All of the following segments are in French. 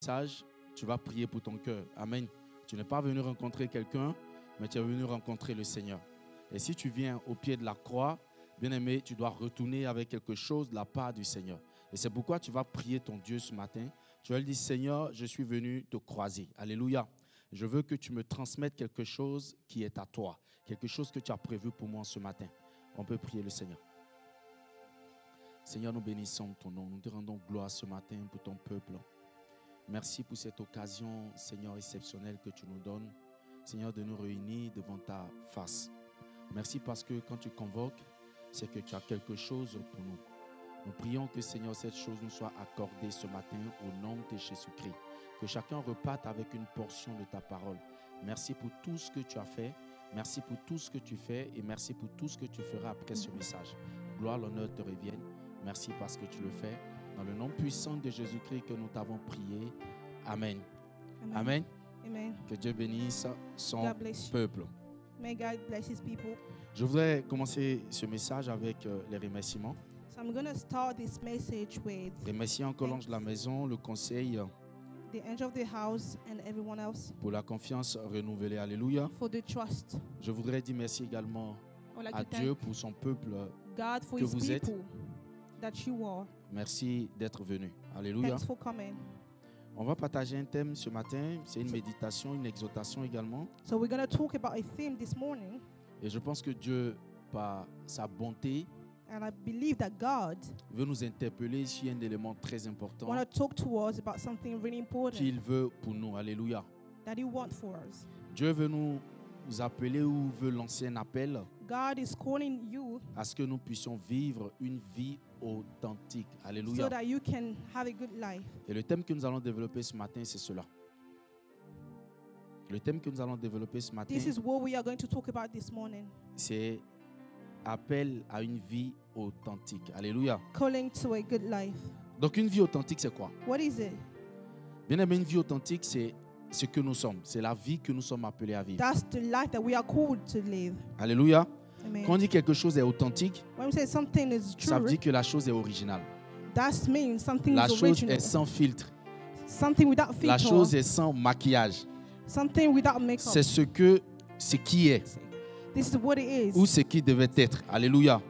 message, tu vas prier pour ton cœur. Amen. Tu n'es pas venu rencontrer quelqu'un, mais tu es venu rencontrer le Seigneur. Et si tu viens au pied de la croix, bien-aimé, tu dois retourner avec quelque chose de la part du Seigneur. Et c'est pourquoi tu vas prier ton Dieu ce matin. Tu vas lui dire, Seigneur, je suis venu te croiser. Alléluia. Je veux que tu me transmettes quelque chose qui est à toi, quelque chose que tu as prévu pour moi ce matin. On peut prier le Seigneur. Seigneur, nous bénissons ton nom. Nous te rendons gloire ce matin pour ton peuple. Merci pour cette occasion, Seigneur, exceptionnelle que tu nous donnes, Seigneur, de nous réunir devant ta face. Merci parce que quand tu convoques, c'est que tu as quelque chose pour nous. Nous prions que, Seigneur, cette chose nous soit accordée ce matin au nom de Jésus-Christ. Que chacun reparte avec une portion de ta parole. Merci pour tout ce que tu as fait. Merci pour tout ce que tu fais et merci pour tout ce que tu feras après ce message. Gloire, l'honneur te revienne. Merci parce que tu le fais. Dans le nom puissant de Jésus-Christ que nous t'avons prié. Amen. Amen. Amen. Amen. Que Dieu bénisse son peuple. May God bless his people. Je voudrais commencer ce message avec les remerciements. So I'm going to start this message with Remercier encore l'ange de la maison, le conseil, the angel of the house and everyone else pour la confiance renouvelée. Alléluia. for the trust. Je voudrais dire merci également I would like à to Dieu thank pour son peuple. God for que his vous êtes. people that you are. Merci d'être venu. Alléluia. Thanks for coming. On va partager un thème ce matin. C'est une méditation, une exhortation également. So we're going to talk about a theme this morning, Et je pense que Dieu, par sa bonté, and I believe that God veut nous interpeller sur un élément très important want to talk to us about something really important qu'il veut pour nous. Alléluia. that he wants for us. Dieu veut nous appeler ou veut lancer un appel God is calling you à ce que nous puissions vivre une vie authentique. Alléluia. so that you can have a good life. Et le thème que nous allons développer ce matin, c'est cela. Le thème que nous allons développer ce matin, This is what we are going to talk about this morning. c'est appel à une vie authentique. Alléluia. Calling to a good life. Donc une vie authentique, c'est quoi? What is it? Bien aimé, une vie authentique, c'est ce que nous sommes. C'est la vie que nous sommes appelés à vivre. That's the life that we are called to live. Alléluia. Amen. Quand on dit quelque chose est authentique, When we say something is ça veut true, dire que la chose est originale. that means something La is chose original. est sans filtre. Something without La filter. chose est sans maquillage. Something without makeup. C'est ce qui est This is what it ou is. ce qui devait être. Alléluia.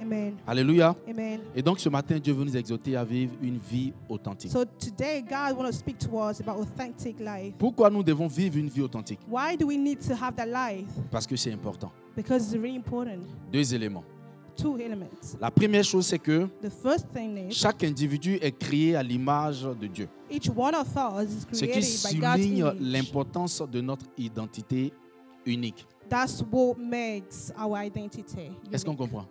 Amen. Alléluia. Amen. Et donc ce matin, Dieu veut nous exhorter à vivre une vie authentique. So today, God wants to speak to us about authentic life. Pourquoi nous devons vivre une vie authentique? Why do we need to have that life? Parce que c'est important. Because it's really important. Deux éléments. Two elements. La première chose, c'est que The first thing is chaque individu est créé à l'image de Dieu. each one of us is Ce qui created by God's souligne image. l'importance de notre identité unique. That's what makes our identity. Est-ce qu'on unique. comprend?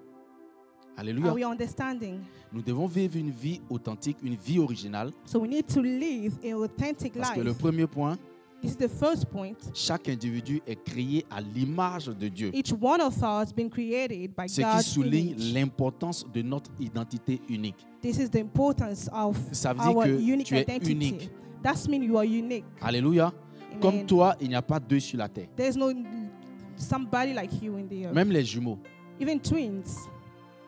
Alléluia. Are we understanding? Nous devons vivre une vie authentique, une vie originale. So we need to live an authentic Parce que life. le premier point, This is the first point. chaque individu est créé à l'image de Dieu. Each one of us been created by Ce qui God's souligne image. l'importance de notre identité unique. This is the importance of Ça veut dire our que unique tu es identity. unique. That means you are unique. Alléluia. Amen. Comme toi, il n'y a pas deux sur la terre. There's no somebody like you in the earth. Même les jumeaux Even twins,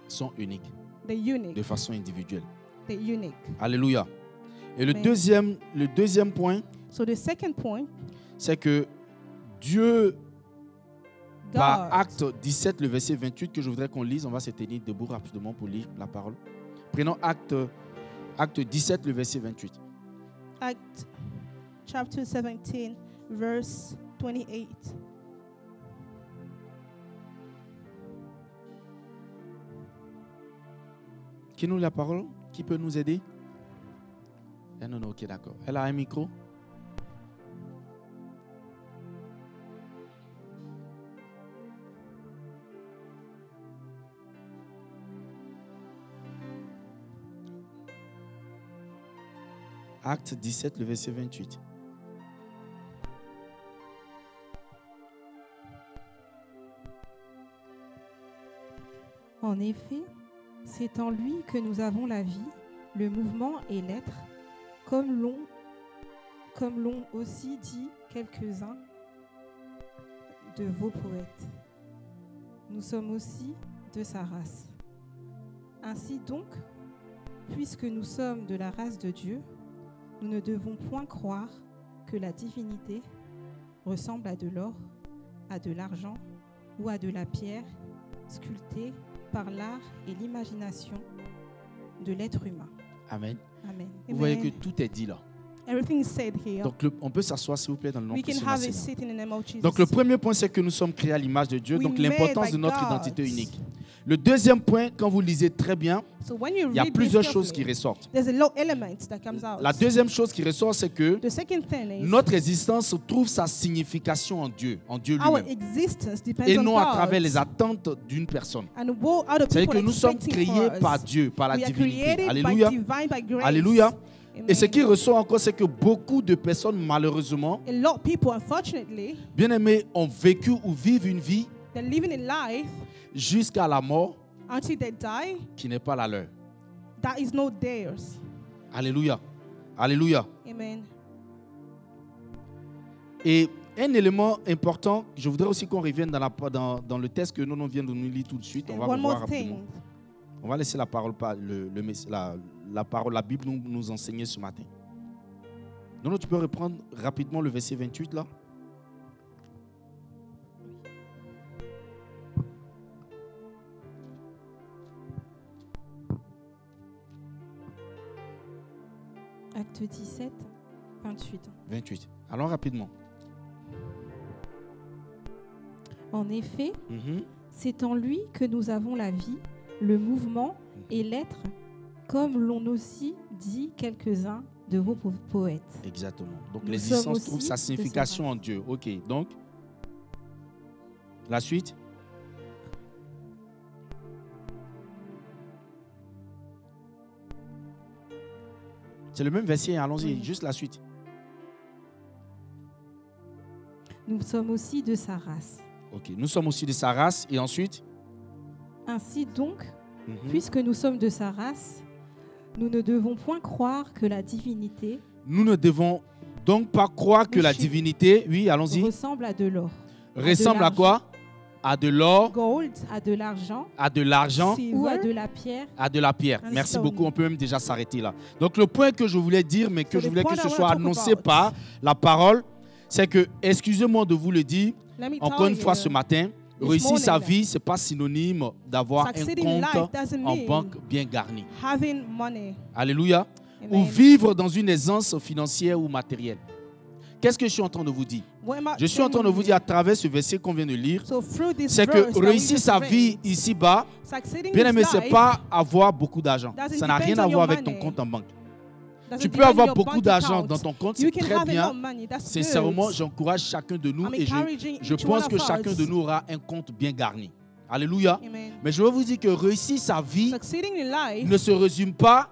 sont uniques they're unique. de façon individuelle. They're unique. Alléluia. Et le Amen. deuxième point, So the second point, c'est que Dieu, par God, Acte 17, le verset 28, que je voudrais qu'on lise, on va se tenir debout rapidement pour lire la parole. Prenons Acte 17, le verset 28. Act chapter 17, verse 28. Qui nous lit la parole? Qui peut nous aider? Non, ok, d'accord. Elle a un micro? Acte 17, le verset 28. En effet, c'est en lui que nous avons la vie, le mouvement et l'être, comme l'ont aussi dit quelques-uns de vos poètes. Nous sommes aussi de sa race. Ainsi donc, puisque nous sommes de la race de Dieu, Nous ne devons point croire que la divinité ressemble à de l'or, à de l'argent ou à de la pierre sculptée par l'art et l'imagination de l'être humain. Amen. Amen. Vous voyez que Amen. tout est dit là. Everything is said here. Donc, on peut s'asseoir, s'il vous plaît, dans le nom We de can Jésus. have a seat in the name of Jesus. Donc, le premier point, c'est que nous sommes créés à l'image de Dieu. We Donc, made l'importance by de notre God. identité unique. Le deuxième point, quand vous lisez très bien, So when you il y a read plusieurs this choses qui carefully, ressortent. there's a lot elements that comes out. La deuxième chose qui ressort, c'est que The second thing is notre existence trouve sa signification en Dieu our lui-même, existence depends et on non à God. travers les attentes d'une personne. And what other C'est-à-dire people que nous sommes expecting créés for us. par Dieu, par la We are divinité. created Alléluia. by divine, by grace. Alléluia. Amen. Et ce qui ressort encore, c'est que beaucoup de personnes, malheureusement, A lot of people, unfortunately, bien aimés, ont vécu ou vivent une vie they're living a life jusqu'à la mort until they die qui n'est pas la leur. that is not theirs. Alléluia. Alléluia. Amen. Et un élément important, je voudrais aussi qu'on revienne dans le texte que nous venons de nous lire tout de suite. On va And one revoir more rapidement. thing. On va laisser la parole, la parole, la Bible nous enseigner ce matin. Non, tu peux reprendre rapidement le verset 28 là. Acte 17, 28. 28. Allons rapidement. En effet, Mhm. c'est en lui que nous avons la vie, le mouvement et l'être, comme l'ont aussi dit quelques-uns de vos poètes. Exactement. Donc Nous l'existence sommes trouve aussi sa de signification en Dieu. Ok, donc la suite. C'est le même verset, allons-y, Oui. juste la suite. Nous sommes aussi de sa race. Ok, nous sommes aussi de sa race et ensuite. Ainsi donc, Mhm. puisque nous sommes de sa race, nous ne devons point croire que la divinité Nous ne devons donc pas croire que la Monsieur. divinité, oui, allons-y, ressemble à de l'or, ressemble à quoi? À de l'or, Gold, à de l'argent à de l'argent, ou à silver, de la pierre. à de la pierre. And Merci stone. beaucoup, on peut même déjà s'arrêter là. Donc le point que je voulais dire, mais que So je the voulais que point ce I soit wanna talk annoncé about. par la parole, c'est que, excusez-moi de vous le dire, let me encore tell une fois you, ce matin, this réussir sa morning, vie, ce n'est pas synonyme d'avoir un succeeding in life compte doesn't en mean banque bien garni. having money. Alléluia. Ou Amen. vivre dans une aisance financière ou matérielle. Qu'est-ce que je suis en train de vous dire? What am I Je suis en train de saying vous here? dire à travers ce verset qu'on vient de lire, So through this c'est verse que that we réussir just sa read, vie ici-bas, succeeding bien in aimé, this ce n'est life pas avoir beaucoup d'argent. doesn't Ça n'a depend rien à on voir your avec ton money. compte en banque. doesn't Tu peux depend on avoir your beaucoup bank d'argent account. dans ton compte, c'est You can très have a lot bien. of money. That's Sincèrement, good. j'encourage chacun de nous I'm et encouraging je each pense one que of chacun us. de nous aura un compte bien garni. Alléluia. Amen. Mais je veux vous dire que réussir sa vie Succeeding in life ne se résume pas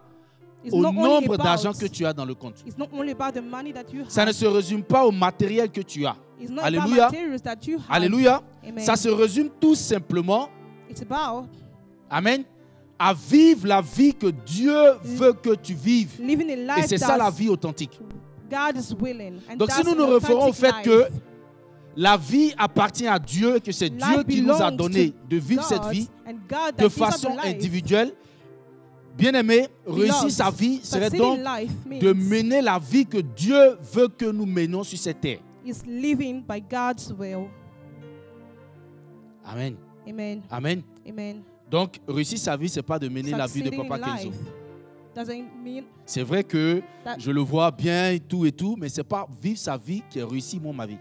is au not only nombre about, d'argent que tu as dans le compte. it's not only about the money that you Ça ne have. se résume pas au matériel que tu as. It's not Alléluia. about materials that you have. Alléluia. Amen. Ça se résume tout simplement, It's about amen, à vivre la vie que Dieu veut que tu vives. living a Et life c'est ça la that vie authentique. God is willing. And Donc si that's nous nous an référons au authentic fait que life. la vie appartient à Dieu et que c'est Life Dieu qui nous a belongs donné to de vivre cette God, vie and God that de gives us façon the life. individuelle, bien aimé, réussir Beloved, sa vie serait Succeeding donc life de means mener la vie que Dieu veut que nous menions sur cette terre. is living by God's will. Amen. Amen. Amen. Amen. Donc, réussir sa vie, ce n'est pas de mener la vie de Succeeding Papa in Kenzo. life doesn't mean C'est vrai que that je le vois bien et tout, mais ce n'est pas vivre sa vie qui réussit moi ma vie.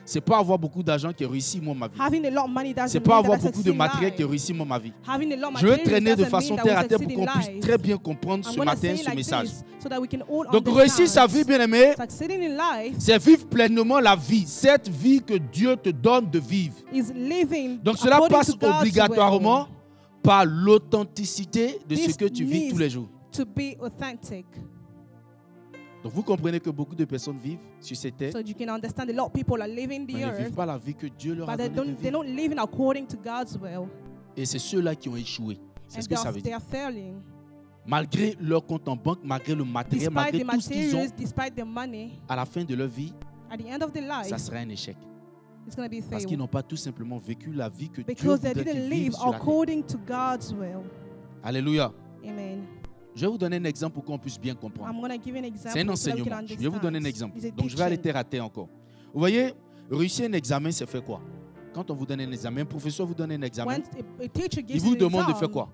C'est pas avoir beaucoup d'argent qui réussit moi ma vie. having a lot of money doesn't C'est mean pas that avoir I beaucoup de succeed in matériel qui life. réussit moi ma vie. Having a lot of Je veux materials traîner de doesn't façon mean that terre à we terre pour succeed in qu'on puisse life. très bien comprendre I'm ce gonna matin say ce like message. this so that we can all Donc réussir sa vie, understand. bien aimé, Succeeding in life c'est vivre pleinement la vie, cette vie que Dieu te donne de vivre. is living Donc cela according passe to God's obligatoirement will, par l'authenticité de ce This que tu vis needs tous les jours. to be authentic. Donc vous comprenez que beaucoup de personnes vivent sur cette terre, So you can understand a lot of people are living mais the ne vivent earth, pas la vie que Dieu leur a but donné de they're vivre. not living according to God's will. Et c'est ceux-là qui ont échoué. C'est And ce que ça veut they dire. are failing. Malgré leur compte en banque, malgré le matériel, Despite malgré the tout ce qu'ils ont, materials, despite the money, à la fin de leur vie, at the end of the life, ça sera un échec. it's going to be a Parce qu'ils fail. n'ont pas tout simplement vécu la vie que Dieu Because they voudrait didn't qu'ils live vivent sur la terre. according to God's will. Alléluia. Amen. Je vais vous donner un exemple pour qu'on puisse bien comprendre. I'm going to give you an example. C'est un so that we can enseignement. Je vais vous donner un understand. exemple. It's a Donc, je vais aller teaching. terre à terre encore. Vous voyez, réussir un examen, c'est fait quoi? Quand on vous donne un examen, un professeur vous donne un examen, When a teacher il gives vous you an demande de faire exam, quoi?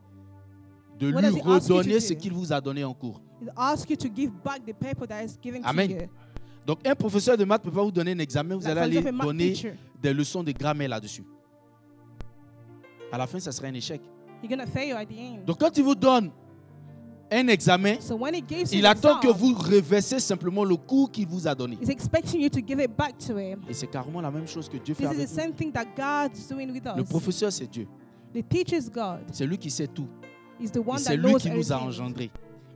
De What lui does he ask you to redonner do? ce qu'il vous a donné en cours. it asks you to give back the paper that is given Amen. to you. Donc, un professeur de maths ne peut pas vous donner un examen, vous Like, allez for aller example, a math donner teacher, des leçons de grammaire là-dessus. À la fin, ça sera un échec. you're going to fail at the end. Donc, quand il vous donne un examen, So when he gives you il an attend que exam, vous reversez simplement le cours qu'il vous a donné. he's expecting you to give it back to him. Et c'est carrément la même chose que Dieu fait This is avec the nous. same thing that God's doing with Le us. professeur, c'est Dieu. The teacher is God. C'est lui qui sait tout. He's the Et one c'est that lui knows qui nous a everything. engendrés.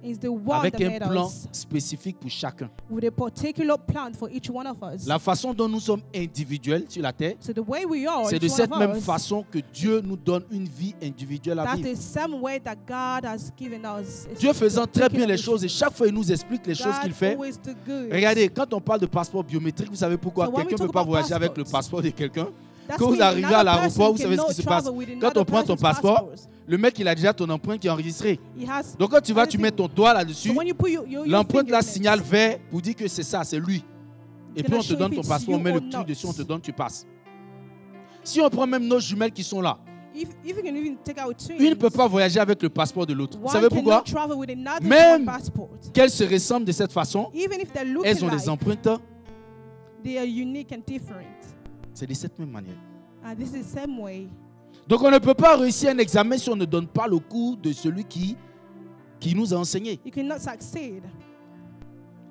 He's the one Avec that un made plan us spécifique pour chacun. with a particular plan for each one of us. La façon dont nous sommes individuels sur la terre, So the way we are, c'est each de one cette of même us, façon que Dieu nous donne une vie individuelle à that's vivre. the same way that God has given us. Dieu faisant très bien les particular choses et chaque fois il nous explique les choses God qu'il fait. always do good. Regardez, quand on parle de passeport biométrique, vous savez pourquoi So when we quelqu'un ne talk peut pas about voyager avec le passports, passeport de quelqu'un. That's Quand vous when arrivez à another l'aéroport, vous person savez ce cannot qui se passe. travel with Quand another on prend ton person's passeport, passport. le mec il a déjà ton empreinte qui est enregistrée. He has Donc quand tu vas, tu mets everything. ton doigt So là-dessus, when you put your l'empreinte là fingerprints, signale vert pour dire que c'est ça, c'est lui. Et puis gonna on te show donne if ton it's passeport, on you met le or truc not. dessus, on te donne, tu passes. Si on prend même nos jumelles qui sont là, if you can even take out twins, une ne peut pas voyager avec le passeport de l'autre. Vous one savez pourquoi? cannot travel with another Même passport. qu'elles se ressemblent de cette façon, Even if they're looking elles ont des like, empreintes, they are unique and different. c'est de cette même manière. And this is the same way. Donc on ne peut pas réussir un examen si on ne donne pas le cours de celui qui nous a enseigné. You cannot succeed.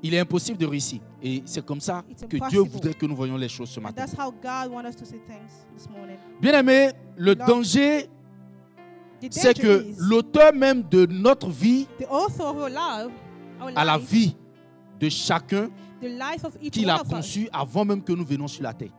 Il est impossible de réussir. Et c'est comme ça It's que Dieu impossible. voudrait que nous voyions les choses ce And matin. that's how God wants us to see things this morning. Bien aimé, le Lord, danger, The c'est danger que is l'autheur même de notre vie, the author of our à la life, vie de chacun, the life of each qu'il one a of us, conçu avant même que nous venions sur la terre.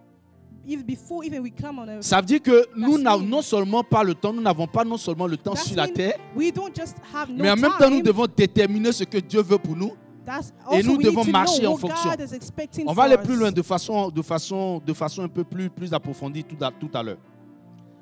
even before even we come on earth. Ça veut dire que nous That's n'avons me. non seulement pas le temps, nous n'avons pas non seulement le temps That's sur la mean terre, we don't just have no mais en même time. temps nous devons déterminer ce que Dieu veut pour nous. That's et also nous we devons need to marcher know en what fonction. God is expecting On va for aller plus us. loin de façon un peu plus approfondie tout à l'heure.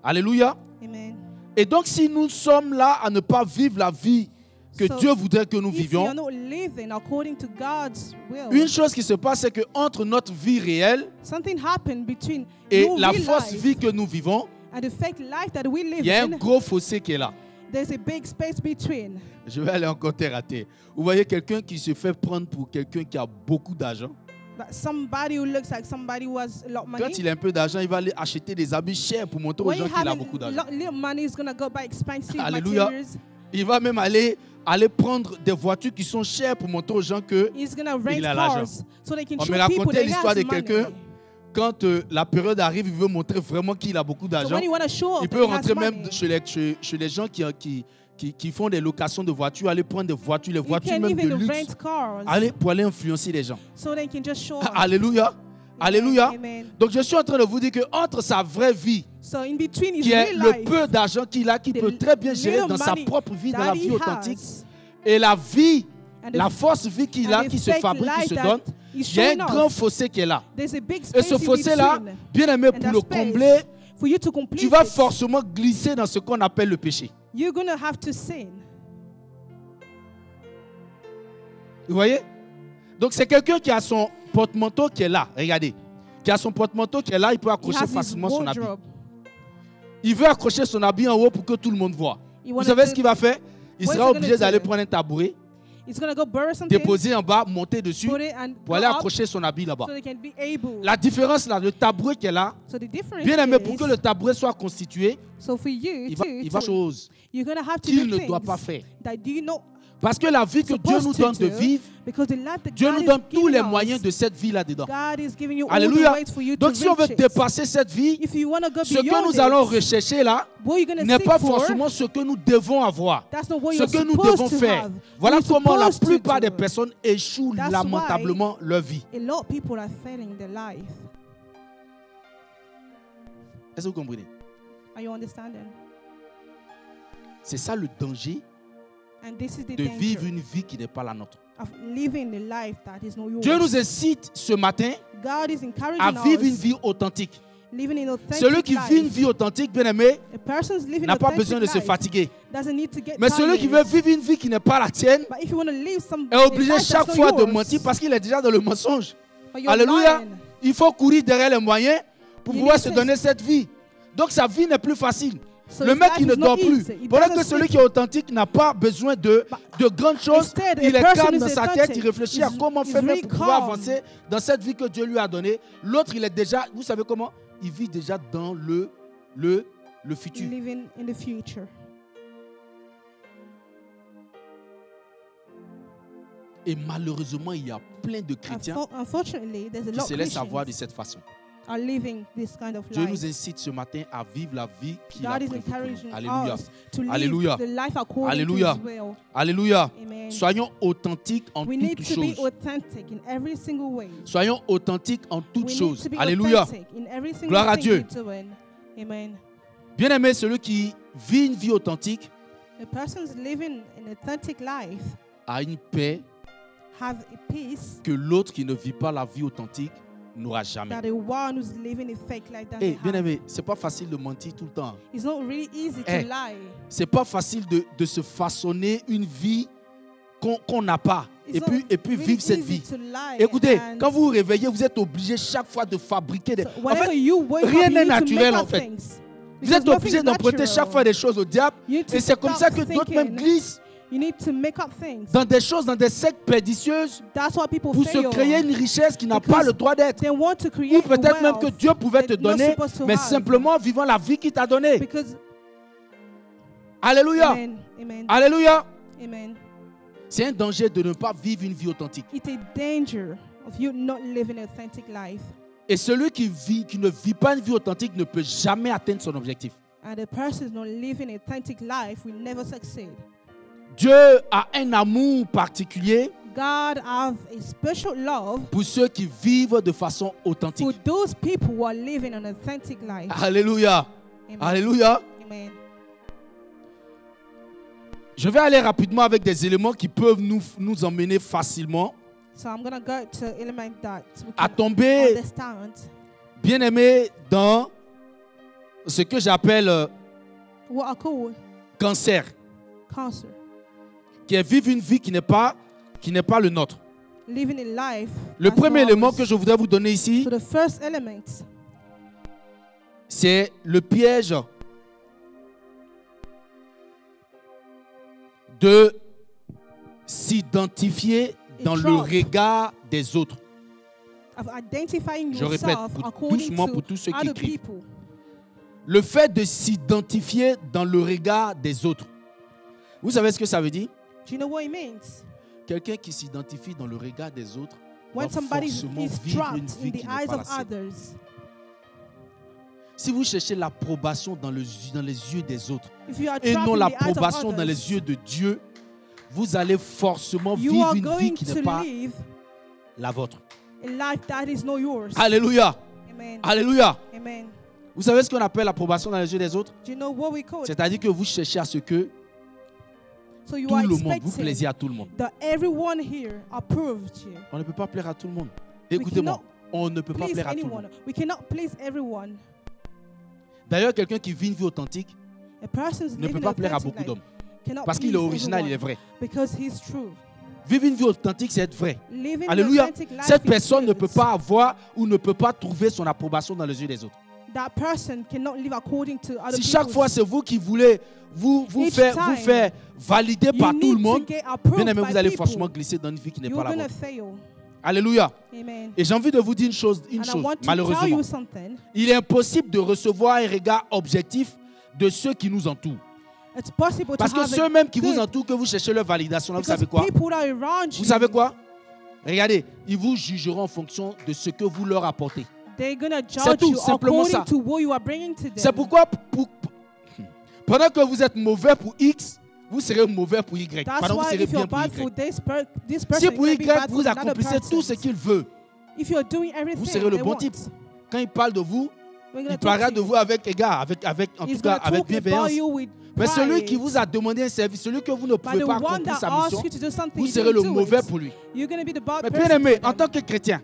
Alléluia. Amen. Et donc si nous sommes là à ne pas vivre la vie que So, Dieu voudrait que nous If you are vivions, not living according to God's will, une chose qui se passe, c'est qu'entre notre vie réelle something happened between et your la real fausse life vie que nous vivons, and the fake life that we live il y a un in. gros fossé qui est là. There's a big space between. Je vais aller encore terre à terre. Vous voyez quelqu'un qui se fait prendre pour quelqu'un qui a beaucoup d'argent. But somebody who looks like somebody who has a lot of money. Quand il a un peu d'argent, il va aller acheter des habits chers pour montrer aux When gens you qu'il a have beaucoup d'argent. little money, he's gonna go buy expensive Alléluia. materials. Il va même aller prendre des voitures qui sont chères pour montrer aux gens que He's gonna rent a l'argent. cars so they can On show me people racontait that he l'histoire has de money. quelqu'un, quand la période arrive, il veut montrer vraiment qu'il a beaucoup So d'argent. when you want to show Il off that peut he has rentrer même money, chez les gens qui font des locations de voitures, aller prendre des voitures, les you voitures can même de even luxe, rent cars pour aller influencer les gens. so they can just show off. Alléluia. Alléluia. Amen. Donc je suis en train de vous dire que entre sa vraie vie, So in between his qui est real le life, peu d'argent qu'il a, qu'il the peut très bien gérer little dans sa money propre vie, dans that la he vie authentique, has, et la vie, and la the, fausse vie qu'il and a, the qui se fake fabrique, qui life se that donne, he's il y a un showing grand off, fossé qui est là. there's a big Et space ce in fossé-là, between. bien aimé, And pour that le space, combler, for you to complete tu vas it, forcément glisser dans ce qu'on appelle le péché. you're going to have to sin. Vous voyez? Donc c'est quelqu'un qui a son porte-manteau qui est là, regardez. Qui a son porte-manteau qui est là, il peut He accrocher has his facilement son habit. wardrobe. Il veut accrocher son habit en haut pour que tout le monde voit. He Vous wanna savez do- ce qu'il va faire? Il What is sera he gonna obligé d'aller do? prendre un tabouret, He's going to go borrow something, déposer en bas, monter dessus put it and pour go aller up accrocher son habit là-bas. so they can be able. La différence là, le tabouret qui est là, So the difference bien aimé, pour is, que le tabouret soit constitué, so for you il va faire des choses you're going to have to qu'il do ne doit things pas faire. that you know, Parce que la vie que Dieu nous donne de vivre, because the life that Dieu God nous is donne tous giving les us, moyens de cette vie là-dedans. God is giving you all Alléluia. the ways for you Donc to si on veut reach it. dépasser cette vie, If you want to go ce que beyond nous allons it, rechercher là what you're going to n'est seek pas for, forcément ce que nous devons avoir. that's not what Ce you're que nous supposed devons to faire. have. Voilà What you're comment la supposed to plupart do. des personnes échouent That's lamentablement leur vie. A lot of people are failing their life. Est-ce que vous comprenez? Are you understanding? C'est ça le danger And this is the de danger vivre une vie qui n'est pas la nôtre. of living the life that is not yours. Dieu nous incite ce matin God is encouraging à vivre une us vie authentique. living in authentic Celui qui vit une life. vie authentique, bien aimé, A person's living n'a pas authentic besoin de se life fatiguer. doesn't need to get Mais celui qui veut tired. vivre une vie qui n'est pas la tienne But if you want to live some est obligé life chaque that's fois not de yours, mentir parce qu'il est déjà dans le mensonge. but you're Alléluia. lying, Il faut courir derrière les moyens pour You pouvoir need se to- donner cette vie. Donc sa vie n'est plus facile. so Le his mec life qui ne is not dort plus. easy. He Pendant doesn't que celui sleep. qui est authentique n'a pas besoin de grandes choses, Instead, il a est person calme who's dans sa authentic tête, il réfléchit à is- comment is faire really pour pouvoir calm. avancer dans cette vie que Dieu lui a donnée. L'autre, il est déjà, vous savez comment? Il vit déjà dans le futur. living in the future. Et malheureusement, il y a plein de chrétiens Unfortunately, there's a qui lot se of laissent avoir de Christians cette façon. are living this kind of Dieu life. nous incite ce matin à vivre la vie qu'il a God is prévue pour nous. encouraging Alléluia. us to live Alléluia. the life according Alléluia. to His will. Alléluia. Amen. Soyons authentiques en We need toutes to be choses. authentic in every single way. Soyons authentiques en toutes We need choses. to be Alléluia. authentic in every single Gloire à thing Dieu. we're doing. Amen. Bien-aimé, celui qui vit une vie authentique The person's living an authentic life a une paix have a peace que l'autre qui ne vit pas la vie authentique n'aura jamais. that the one who's living a fake life doesn't Eh, have. bien-aimé, c'est pas facile de mentir tout le temps. It's not really easy Eh. to lie. C'est pas facile de se façonner une vie qu'on n'a pas It's et not puis really vivre cette easy vie. to lie. Écoutez, And quand vous vous réveillez, vous êtes obligé chaque fois de fabriquer des... so En whenever fait, you wake rien up, n'est you need to naturel, make en up fait. things. vous Because êtes obligé nothing is d'emprunter chaque natural. fois des choses au diable You need to et c'est comme ça stop que d'autres même thinking. glissent You need to make up things. dans des choses, dans des sectes pernicieuses That's why people pour se fail. créer une richesse qui n'a Because pas le droit d'être. They want to Ou create peut-être même que wealth Dieu pouvait te they're not donner, supposed to mais have. simplement vivant la vie qu'il t'a donnée. Because Alléluia. Amen. Amen. Alléluia. Amen. C'est un danger de ne pas vivre une vie authentique. It's a danger of you not living an authentic life. Et celui qui ne vit pas une vie authentique ne peut jamais atteindre son objectif. And the person not living an authentic life will never succeed. Dieu a un amour particulier God have a special love pour ceux qui vivent de façon for authentique. those people who are living an authentic life. Alléluia. Amen. Alléluia. Amen. Je vais aller rapidement avec des éléments qui peuvent nous emmener facilement So I'm going to go to element that we à can tomber, understand bien aimé, dans ce que j'appelle what I call cancer, cancer. qui est vivre une vie qui n'est pas le nôtre. Living a life. Le that's premier not élément ours. que je voudrais vous donner ici, So the first element c'est le piège de s'identifier dans le trap. regard des autres. of identifying Je répète yourself according doucement to pour tous ceux qui other écrivent. people. Le fait de s'identifier dans le regard des autres. Vous savez ce que ça veut dire? Do you know what it means? Quelqu'un qui s'identifie dans le regard des autres When va somebody forcément is vivre une trapped vie in the qui n'est eyes pas la of sienne. others, Si vous cherchez l'approbation dans les yeux des autres if you are et trapped non in the eyes of l'approbation dans others, les yeux de Dieu, vous allez forcément you vivre are une vie going qui to n'est pas live la vôtre. a life that is not yours. Alléluia. Amen. Alléluia. Amen. Vous savez ce qu'on appelle l'approbation dans les yeux des autres? Do you know what we call it? C'est-à-dire que vous cherchez à ce que So you tout are le monde, vous expecting plaisiez à tout le monde. that everyone here approved you. On ne peut pas plaire à tout le monde. We Écoutez-moi, cannot on ne peut pas please plaire à tout le anyone. monde. We cannot please everyone. D'ailleurs, quelqu'un qui vit une vie authentique A person's ne peut living pas an plaire à authentic beaucoup life d'hommes. cannot Parce qu'il est please original, il est everyone vrai. because he's true. Vivre une vie authentique, c'est être vrai. Living an Alléluia. authentic life Cette is personne ne good. peut pas avoir ou ne peut pas trouver son approbation dans les yeux des autres. That person cannot live according to other Si chaque people's- fois c'est vous qui voulez vous Each faire time, valider you par tout le need monde, to get approved bien aimé, by vous allez people. forcément glisser dans une vie qui n'est You're pas la gonna vôtre. fail. Alléluia. Amen. Et j'ai envie de vous dire une chose, And I want to tell malheureusement. you something. Il est impossible de recevoir un regard objectif de ceux qui nous entourent. It's possible Parce to que have ceux même qui vous good, entourent, que vous cherchez leur validation, là, vous because savez quoi? people that are around Vous you, savez quoi? Regardez, ils vous jugeront en fonction de ce que vous leur apportez. they're gonna C'est judge tout, you simplement according ça. to what you are bringing to them. C'est pourquoi, pendant que vous êtes mauvais pour X, vous serez mauvais pour Y. That's Pendant que vous why serez if bien you're pour bad for Y. this person, Si you're pour gonna be Y, bad vous for another accomplissez tout ce person. qu'il veut, If you're doing everything vous serez le they bon want, type. Quand il parle de vous, we're il gonna parlera talk de to vous avec égard, en He's tout cas gonna avec talk bienveillance. about you with Mais celui pride. qui vous a demandé un service, celui que vous ne But pouvez the pas one accomplir that sa asks mission, you to do something, vous you serez le don't do mauvais it. pour lui. You're gonna be the bad Mais person bien aimé, for en them. tant que chrétien,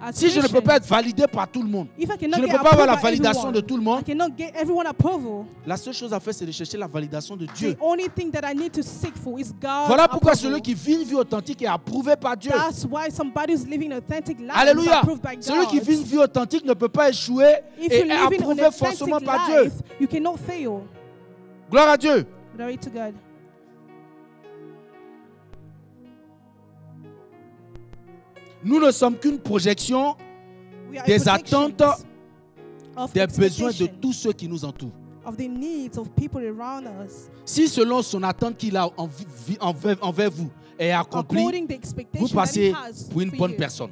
as Si je ne peux Christians, pas être validé par tout le monde, if I je cannot ne get peux pas avoir la approved by validation de everyone, tout le monde, I cannot get everyone approval. la seule chose à faire, c'est de chercher la validation de Dieu. The only thing that I need to seek for is God's Voilà pourquoi approval. celui qui vit une vie authentique est approuvé par Dieu. That's why somebody who's living an authentic life is Alléluia. approved by Celui qui God. vit une vie authentique ne peut pas échouer If et you're est living an approuvé forcément authentic par Dieu. life, you cannot fail. Gloire à Dieu. Glory to God. Nous ne sommes qu'une projection We are des a attentes, projection of des besoins de expectation tous ceux qui nous entourent. of the needs of people around us. Si selon son attente qu'il a envers vous est accomplie, According to the vous expectation that passez he has pour une for bonne you, personne.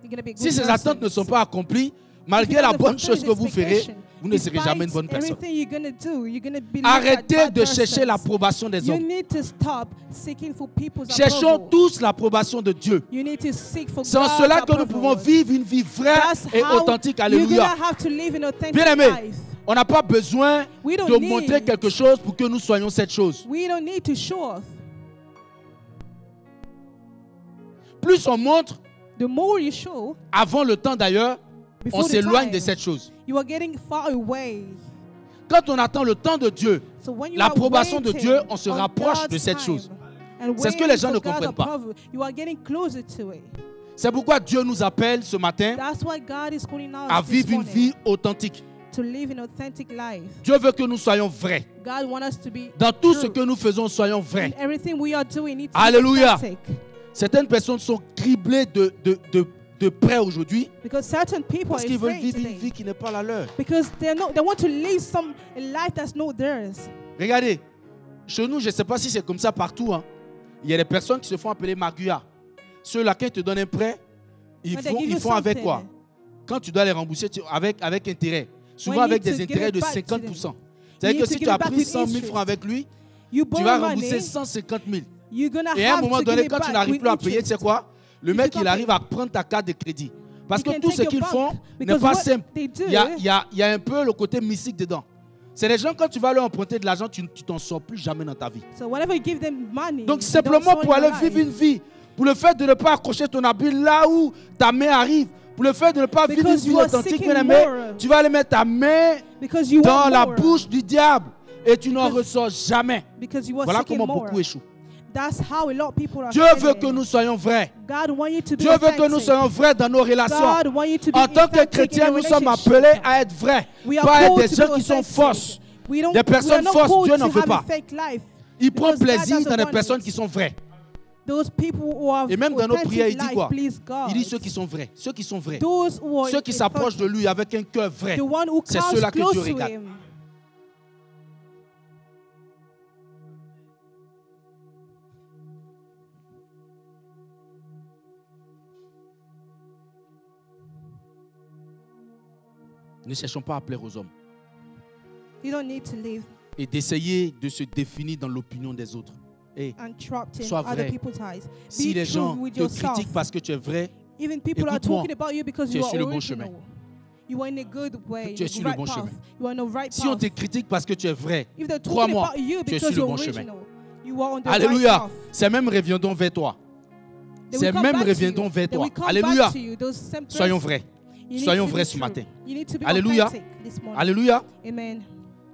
you're gonna be a good Si ces person. attentes ne sont pas accomplies, If malgré you la don't bonne fulfill chose his que vous ferez, expectation, vous ne serez jamais une bonne despite personne. everything you're gonna do, you're gonna be like that Arrêtez bad de chercher person. l'approbation des You hommes. need to stop seeking for people's Cherchons approval. tous l'approbation de Dieu. You need to seek for C'est en God's cela que nous approval. pouvons vivre une vie vraie That's et how authentique. you're Alléluia. gonna have to live an authentic Bien-aimés, life. on n'a pas besoin We don't de need- montrer quelque chose pour que nous soyons cette chose. We don't need to show off. Plus on montre, The more you show, avant le temps d'ailleurs, on before the s'éloigne de time, cette chose. you are getting far away. Quand on attend le temps de Dieu, So when you l'approbation are de waiting Dieu, on se on rapproche de God's cette time chose. and C'est ce que les waiting gens ne for God's comprennent pas. approval, you are getting closer to it. C'est pourquoi Dieu nous appelle ce matin That's why God is calling us à this vivre une morning vie authentique. to live an authentic life. Dieu veut que nous soyons vrais. God wants us to be Dans tout ce true. que nous faisons, soyons vrais. In everything we are doing needs to Alléluia. be authentic. Certaines personnes sont criblées de près aujourd'hui Because certain people parce are qu'ils veulent afraid vivre une today. vie qui n'est pas la leur. Because they want to live a life that's not theirs. Regardez, chez nous, je ne sais pas si c'est comme ça partout, hein. Il y a des personnes qui se font appeler Maguya. Ceux-là qui te donnent un prêt, ils When they give font you avec something, quoi? Quand tu dois les rembourser, avec intérêt. Souvent When you avec need des to give intérêts it de back to 50%. them. C'est-à-dire You que need si to tu give as it back pris with 100 000 interest. francs avec lui, You tu borrow vas money, rembourser 150 000. you're gonna Et à un have moment to donné, give it quand tu back n'arrives with plus à payer, tu sais interest. quoi? Le If mec, you il can't arrive à prendre ta carte de crédit. Parce You que can tout take ce your qu'ils bank, font n'est because pas what simple. they do- Il y a un peu le côté mystique dedans. C'est les gens, quand tu vas leur emprunter de l'argent, tu t'en sors plus jamais dans ta vie. So whenever you give them money, Donc you simplement don't pour sow aller your vivre life. une vie, pour le fait de ne pas accrocher ton habit là où ta main arrive, pour le fait de ne pas vivre une Because vie you are authentique, seeking bien aimé, more. tu vas aller mettre ta main Because you dans want la more. bouche du diable et tu n'en Because- ressors jamais. Because you are Voilà seeking comment more. beaucoup échouent. That's how a lot of people are Dieu veut failing. que nous soyons vrais. God wants you to be Dieu veut que nous authentic. soyons vrais dans nos relations. God wants you to be En tant que authentic in chrétiens, your nous sommes relationship. appelés à être vrais, We are pas à être called des to gens be qui sont authentic. fausses. We don't- Des personnes we are not fausses, called Dieu n'en to veut have a pas. fake life. Il prend Because God plaisir doesn't dans les want personnes it. qui sont vraies. Those people who are Et même dans nos authentic prières, il dit life quoi? please God. Il dit ceux qui sont vrais, ceux qui sont vrais, Those who are ceux qui s'approchent de lui avec un cœur vrai. the one who C'est comes ceux-là que close Dieu to regarde. him. Ne cherchons pas à plaire aux hommes You don't need to live et d'essayer de se définir dans l'opinion des autres. Et entrapped in Sois other vrai. people's eyes. si Be les true gens with te yourself. critiquent parce que tu es vrai, Even people are Écoute-moi. talking about you because Tu es you are sur le bon original. chemin. You are in a good way. Tu es the sur le right bon path. chemin. You are on the right si on path. te critique parce que tu es vrai, If they're talking crois-moi, about you tu es because sur le you're bon chemin. original, you are on the Alléluia, right path. ces mêmes reviendront vers toi. They Ces will come mêmes back to reviendront you. vers They toi. will come Alléluia. back to you. Those same Soyons persons. vrais. You need Soyons to be vrais ce true. matin. You need to be Alléluia. authentic this morning. Alléluia. Amen.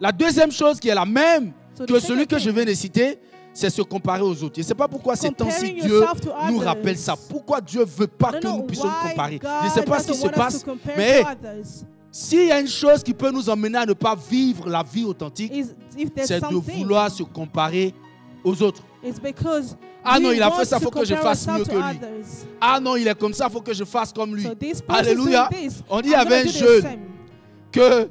La deuxième chose qui est la même So the que celui second que je thing, viens de citer, c'est se comparer aux autres. Je ne sais pas pourquoi ces temps-ci comparing Dieu yourself to nous others. rappelle ça. Pourquoi Dieu ne veut pas I don't que nous know puissions nous why comparer. God Je ne sais pas ce qui doesn't se want us passe, to compare mais to others. s'il y a une chose qui peut nous emmener à ne pas vivre la vie authentique, If there's c'est de something, vouloir se comparer aux autres. it's because Ah non, we il a want fait ça, to faut que je compare fasse mieux ourselves que to lui. others. Ah non, il est comme ça, il faut que je fasse comme lui. So this person is Alléluia. doing this. On dit il y I'm avait gonna un do the jeune same.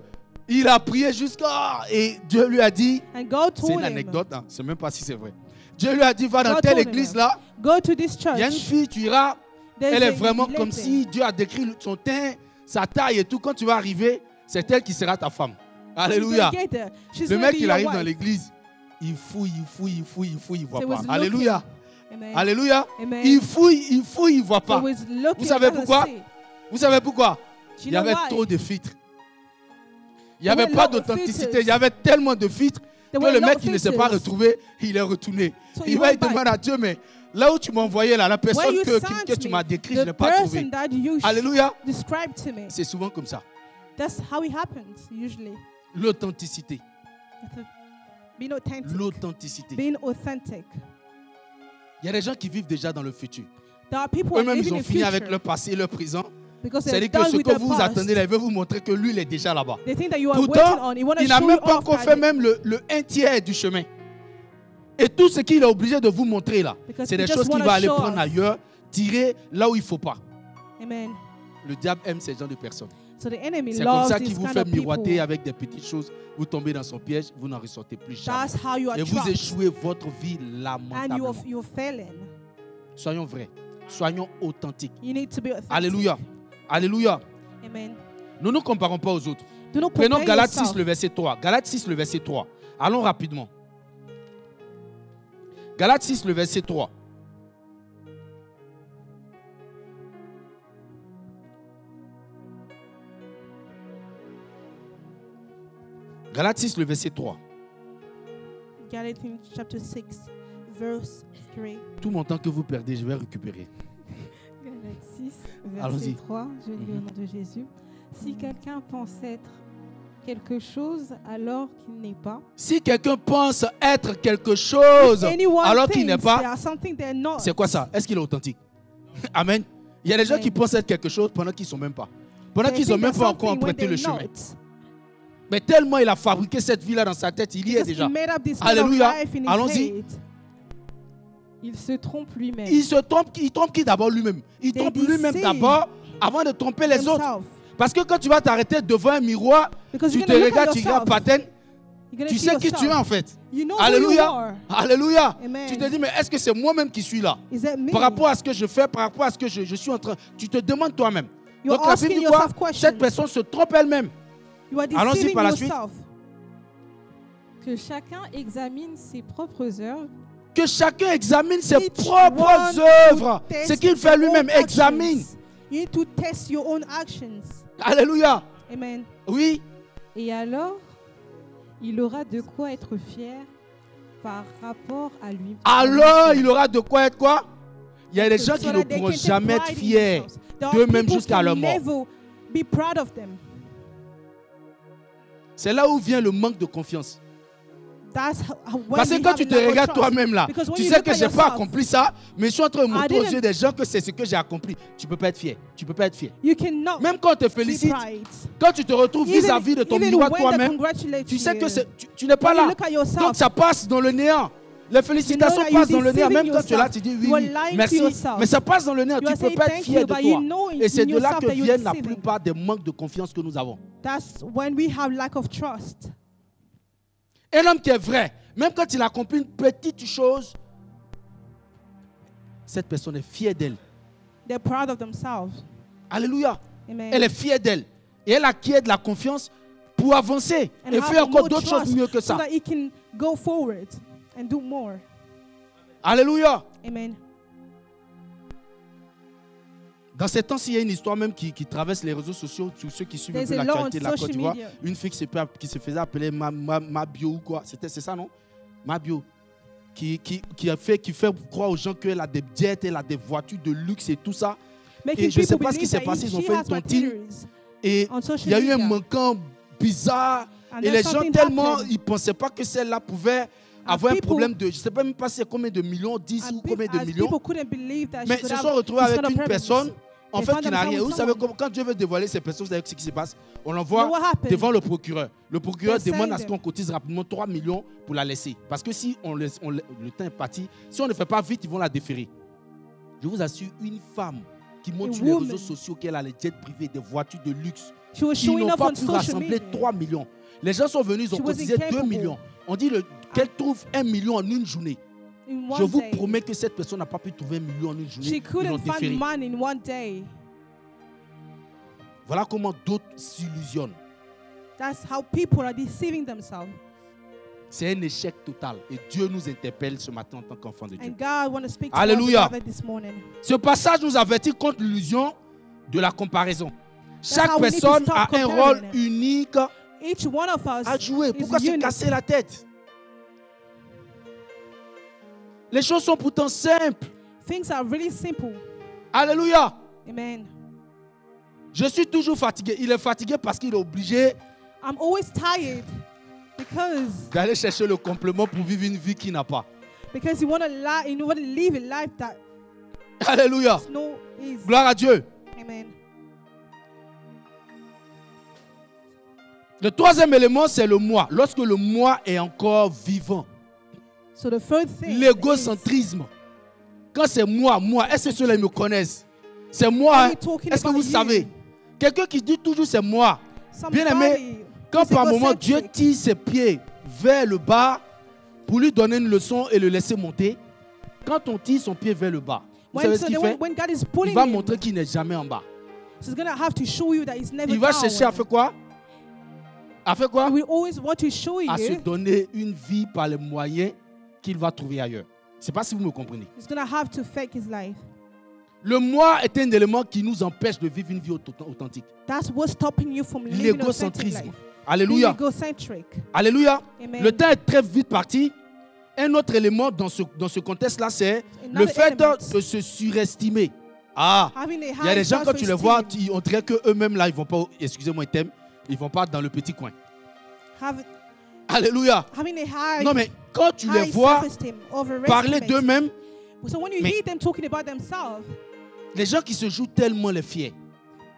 qu'il a prié jusqu'à... Et Dieu lui a dit... And God C'est told une him, anecdote, hein. Je ne sais même pas si c'est vrai. Dieu lui a dit, va dans God telle told him, église là, go to this il y a une church. fille, tu iras, There's elle est a vraiment lady. comme si Dieu a décrit son teint, sa taille et tout. Quand tu vas arriver, c'est elle qui sera ta femme. Alléluia. You're gonna get there. She's Le gonna mec, be il your arrive dans wife. l'église, il fouille, il voit So pas. was looking. Alléluia. Amen. Alléluia. Amen. Il fouille, il voit So pas. was looking, Vous savez doesn't pourquoi? see. Vous savez pourquoi? Do Il you y avait know why? trop de filtres. Il n'y There avait were pas a lot of d'authenticité. filters. Il y avait tellement de filtres There que were le a lot mec, of il ne s'est pas filters. retrouvé. Il est retourné. So Il he va, il went back. demande à Dieu, mais Là où tu m'as envoyé, là, la personne Where you que sent tu me, m'as décrite, je the n'ai pas trouvé. person that you Alléluia. described to me. C'est souvent comme ça. That's how it happens usually. L'authenticité. Being authentic. L'authenticité. Being authentic. Il y a des gens qui vivent déjà dans le futur. There are people who are Eux-mêmes, ils living ont in fini avec future leur passé et leur présent. because they're C'est-à-dire que done ce with que the vous past. attendez là, il veut vous montrer que lui, il est déjà là-bas. They think that you are waiting Pourtant, on. You want to il n'a show même you pas off encore that fait même le 1/3 du chemin. Et tout ce qu'il est obligé de vous montrer là, Because c'est he des just choses qu'il wanna va aller show prendre us. ailleurs, tirer là où il ne faut pas. Amen. Le diable aime ces genres de personnes. So the enemy C'est comme loves ça qu'il these vous kind fait of people. miroiter avec des petites choses. Vous tombez dans son piège, vous n'en ressortez plus jamais. That's how you are Et vous trapped. échouez votre vie And lamentablement. you're failing. Soyons vrais. Soyons authentiques. You need to be authentic. Alléluia. Alléluia. Amen. Nous ne nous comparons pas aux autres. Do not Prenons compare Galates 6, yourself. le verset 3. Galates 6, le verset 3. Allons rapidement. Galates 6, le verset 3. Galates 6, le verset 3. Galatians chapter 6, verse 3. Tout mon temps que vous perdez, je vais récupérer. Galates 6, Allons-y. verset 3, je lis au nom de Jésus. Si quelqu'un pense être quelque chose alors qu'il n'est pas, Si quelqu'un pense être quelque chose Anyone alors qu'il n'est thinks they pas, are something they're not. c'est quoi ça? Est-ce qu'il est authentique? Amen. Il y a des gens Amen. qui pensent être quelque chose pendant qu'ils ne sont même pas. Pendant They qu'ils n'ont think même they're pas encore something when emprunté le they're chemin. not. Mais tellement il a fabriqué cette vie-là dans sa tête, il y est Because déjà. he made up this kind of Alléluia. life in his Allons-y. head. il se trompe lui-même. Il se trompe, il trompe qui d'abord lui-même? Il They trompe lui-même deceive d'abord avant de tromper les autres. Himself. Parce que quand tu vas t'arrêter devant un miroir, Because tu you're te gonna look at regardes, tu regardes yourself. Paten, You're gonna tu see sais qui tu es yourself. en fait. You know who you Alléluia. are. Alléluia. Amen. Tu te dis, mais est-ce que c'est moi-même qui suis là? Is that me? Par rapport à ce que je fais, par rapport à ce que je suis en train, tu te demandes toi-même. You're Donc la Bible asking dit quoi? yourself questions. Cette personne se trompe elle-même. You are Allons-y deceiving par la suite. yourself. Que chacun examine ses propres œuvres, Que chacun examine ses Each propres one œuvres. to test Ce qu'il fait your lui-même, own examine. actions. You need to test your own actions. Alléluia. Amen. Oui. et alors il aura de quoi être fier par rapport à lui. Alors il aura de quoi être quoi? Il y a des gens So qui that ne they pourront can take jamais être pride in fiers themselves. There are d'eux-mêmes people jusqu'à who leur can mort. never be proud of them. C'est là où vient le manque de confiance. That's when Parce que we quand have tu a te lack of regardes trust. toi-même là, Because when tu you sais look que at je n'ai pas yourself, accompli ça, mais je suis en train de montrer aux didn't- yeux des gens que c'est ce que j'ai accompli. Tu ne peux pas être fier. Tu ne peux pas être fier. You cannot Même quand on te be félicite, pride. quand tu te retrouves vis-à-vis de ton even miroir when they toi-même, congratulate tu sais you, que tu n'es pas when you là. look at yourself, Donc ça passe dans le néant. Les félicitations that you're passent dans le néant. deceiving Même quand tu es là, yourself. tu dis oui, You are oui, lying to merci. yourself. Mais ça passe dans le néant. You Tu are ne peux saying pas être thank fier you, de but you toi. know Et c'est in de là yourself que that you're viennent la deceiving. plupart des manques de confiance que nous avons. That's when we have lack of trust. Un homme qui est vrai, même quand il accomplit une petite chose, cette personne est fière d'elle. They're proud of themselves. Alléluia. Amen. Elle est fière d'elle. Et elle acquiert de la confiance pour avancer And et have faire encore more d'autres choses trust mieux que so ça. that he can go forward and do more. Alléluia. Amen. Dans ces temps-ci, il y a une histoire même qui traverse les réseaux sociaux, tous ceux qui suivent un There's peu a law l'actualité on de la Côte social d'Ivoire. media. Une fille qui se faisait appeler Mabio ou quoi. C'est ça, non? Mabio. Qui fait croire aux gens qu'elle a des jets, elle a des voitures de luxe et tout ça. Making Et je ne sais people pas ce qui believe s'est that passé. Ils ont she fait une has tontine. materials Et on social il y a eu un media. manquant bizarre. And Et then les gens something tellement, happened. ils ne pensaient pas que celle-là pouvait avoir un people- problème de, je ne sais pas même pas c'est combien de millions, 10 ou combien de millions. People couldn't believe that Mais she could se have sont retrouvés this avec kind of une problems. personne, en They fait, found qui n'a themselves rien. with Vous savez, someone. quand Dieu veut dévoiler ses personnes, vous savez ce qui se passe? On Know l'envoie what happened? devant le procureur. Le procureur They demande à send ce qu'on cotise rapidement 3 millions pour la laisser. Parce que si le temps est parti, si on ne fait pas vite, ils vont la déférer. Je vous assure, une femme qui montre A sur les woman. réseaux sociaux qu'elle a les jets privés, des voitures de luxe, She was ils showing n'ont up pas on pu social rassembler media. 3 millions. Les gens sont venus, ils ont She was cotisé 2 incapable. millions. On dit qu'elle trouve 1 million en une journée. In Je one vous day. promets que cette personne n'a pas pu trouver 1 million en une journée. She Ils l'ont couldn't déféré. find money in one day. Voilà comment d'autres s'illusionnent. That's how people are deceiving themselves. C'est un échec total. Et Dieu nous interpelle ce matin en tant qu'enfants de Dieu. And God wants to speak to Alléluia. us about that this morning. Ce passage nous avertit contre l'illusion de la comparaison. Chaque how we need to personne stop a un comparing. rôle unique Each one of us à jouer. is Pourquoi se unique. casser la tête? Les choses sont pourtant simples. things are really simple. Alléluia. Amen. Je suis toujours fatigué. Il est fatigué parce qu'il est obligé I'm always tired because d'aller chercher le complément pour vivre une vie qu'il n'a pas. you want to live a life that Alléluia. no easy. Gloire à Dieu. Amen. Le troisième élément, c'est le moi. Lorsque le moi est encore vivant. So the third thing is, L'égocentrisme. Quand c'est moi, est-ce que ceux-là me connaissent? C'est moi. Are you talking Est-ce que about vous savez? you? Quelqu'un qui dit toujours c'est moi. Bien aimé, quand who's par moment Dieu egocentric, tire ses pieds vers le bas pour lui donner une leçon et le laisser monter, quand on tire son pied vers le bas, vous savez ce qu'il fait? when God is Il pulling va him, montrer qu'il n'est jamais en bas. so he's going to have to show you that he's never Il va down. chercher à faire quoi? À faire quoi? He will always want to show À se you. donner une vie par les moyens qu'il va trouver ailleurs. Je ne sais pas si vous me comprenez. He's going to have to fake his life. Le moi est un élément qui nous empêche de vivre une vie authentique. That's what's stopping you from living an authentic L'égocentrisme. life. Being Alléluia. egocentric. Alléluia. Amen. Le temps est très vite parti. Un autre élément dans ce contexte-là, c'est le Another fait element. de se surestimer. Ah, Having a il y a des high gens, quand tu les vois, self-esteem. on dirait qu'eux-mêmes, là, ils vont pas, excusez-moi, ils vont pas dans le petit coin. Alléluia. Having a high, Non, mais quand tu les high vois self-esteem, parler overestimate. d'eux-mêmes, So when you Mais- hear them talking about themselves, les gens qui se jouent tellement les fiers,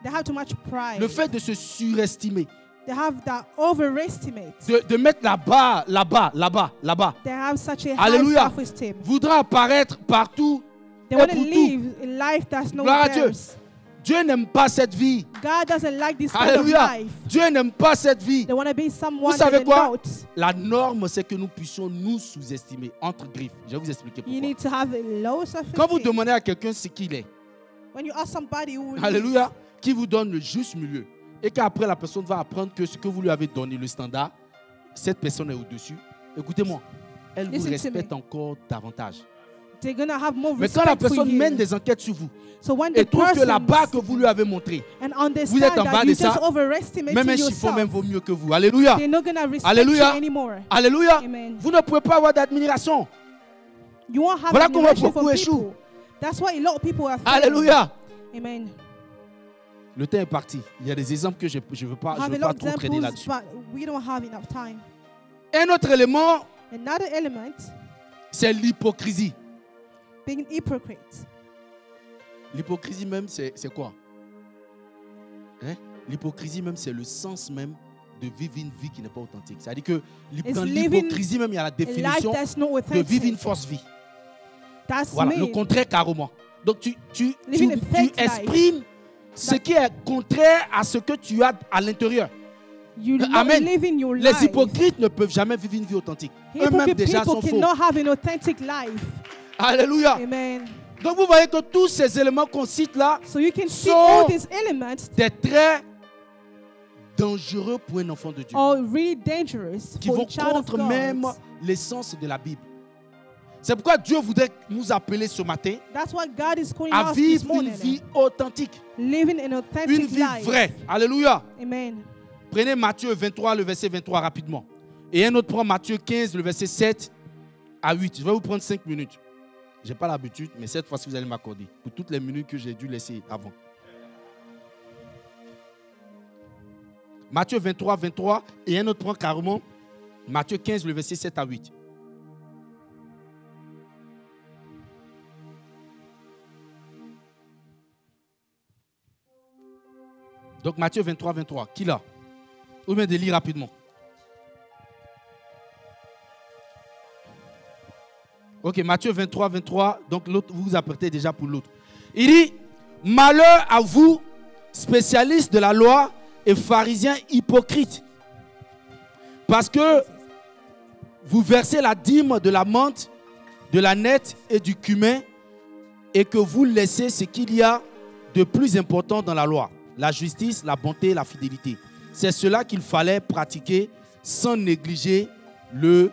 they have too much pride. le fait de se surestimer, They have that overestimate. de mettre la barre là-bas, They have such a high Alléluia. self-esteem. voudra apparaître partout. They et want to pour tout. live a life that's not Gloire à Dieu. theirs. Dieu n'aime pas cette vie. God doesn't like this kind of Alléluia. life. Dieu n'aime pas cette vie. They want to be someone Vous savez that quoi? not. La norme, c'est que nous puissions nous sous-estimer, entre griffes. Je vais vous expliquer You pourquoi. need to have a low Quand vous self-esteem. demandez à quelqu'un ce qu'il est, When you ask somebody who is, alléluia, qui vous donne le juste milieu, et qu'après la personne va apprendre que ce que vous lui avez donné, le standard, cette personne est au-dessus, écoutez-moi, elle vous Listen to respecte me. encore davantage. they're going to have more Mais quand la respect for personne you. mène des enquêtes sur vous So when et the trouve que la person barre que vous lui avez montrée, and vous êtes understand en bas that de you ça, just overestimating même un chiffon yourself, même vaut mieux que vous. Alléluia. they're not going to respect Alléluia. you anymore. Alléluia. Amen. Vous ne pouvez pas avoir d'admiration. You won't have Voilà comment admiration beaucoup from échouent. people. That's why a lot of people are failing. Alléluia. Amen. Le temps est parti. Il y a des exemples que je ne veux pas, I have a lot pas of trop traîner examples, là-dessus. but we don't have enough time. Un autre élément, Another element, c'est l'hypocrisie. being hypocrite. L'hypocrisie même, c'est quoi? Hein? L'hypocrisie même, c'est le sens même de vivre une vie qui n'est pas authentique. C'est-à-dire que dans living l'hypocrisie même, il y a la A life définition that's not de vivre une authentic. fausse vie. That's Voilà, le me. contraire carrément. Donc tu Living a fake life. exprimes ce qui est contraire à ce que tu as à l'intérieur. You not Amen. living your Les life. hypocrites ne peuvent jamais vivre une vie authentique. Eux-mêmes Hypocrite déjà sont people faux. cannot have an authentic life. Alléluia. Amen. Donc vous voyez que tous ces éléments qu'on cite là, So you can see So- all these elements des traits dangereux pour un enfant de Dieu, are really dangerous qui for vont a child of contre God. même l'essence de la Bible. C'est pourquoi Dieu voudrait nous appeler ce matin That's why God is calling à us this vivre une morning. vie authentique, Living an une authentic vie life. vraie. Alléluia. Amen. Prenez Matthieu 23, le verset 23 rapidement. Et un autre prend Matthieu 15, le verset 7 à 8. Je vais vous prendre 5 minutes. Je n'ai pas l'habitude, mais cette fois-ci, vous allez m'accorder pour toutes les minutes que j'ai dû laisser avant. Matthieu 23, 23. Et un autre prend carrément Matthieu 15, le verset 7 à 8. Donc Matthieu 23, 23. Qui l'a? Ou bien de lire rapidement. Ok, Matthieu 23, 23. Donc l'autre, vous vous apprêtez déjà pour l'autre. Il dit, malheur à vous, spécialistes de la loi et pharisiens hypocrites. Parce que vous versez la dîme de la menthe, de la nette et du cumin, et que vous laissez ce qu'il y a de plus important dans la loi, la justice, la bonté, la fidélité. C'est cela qu'il fallait pratiquer sans négliger le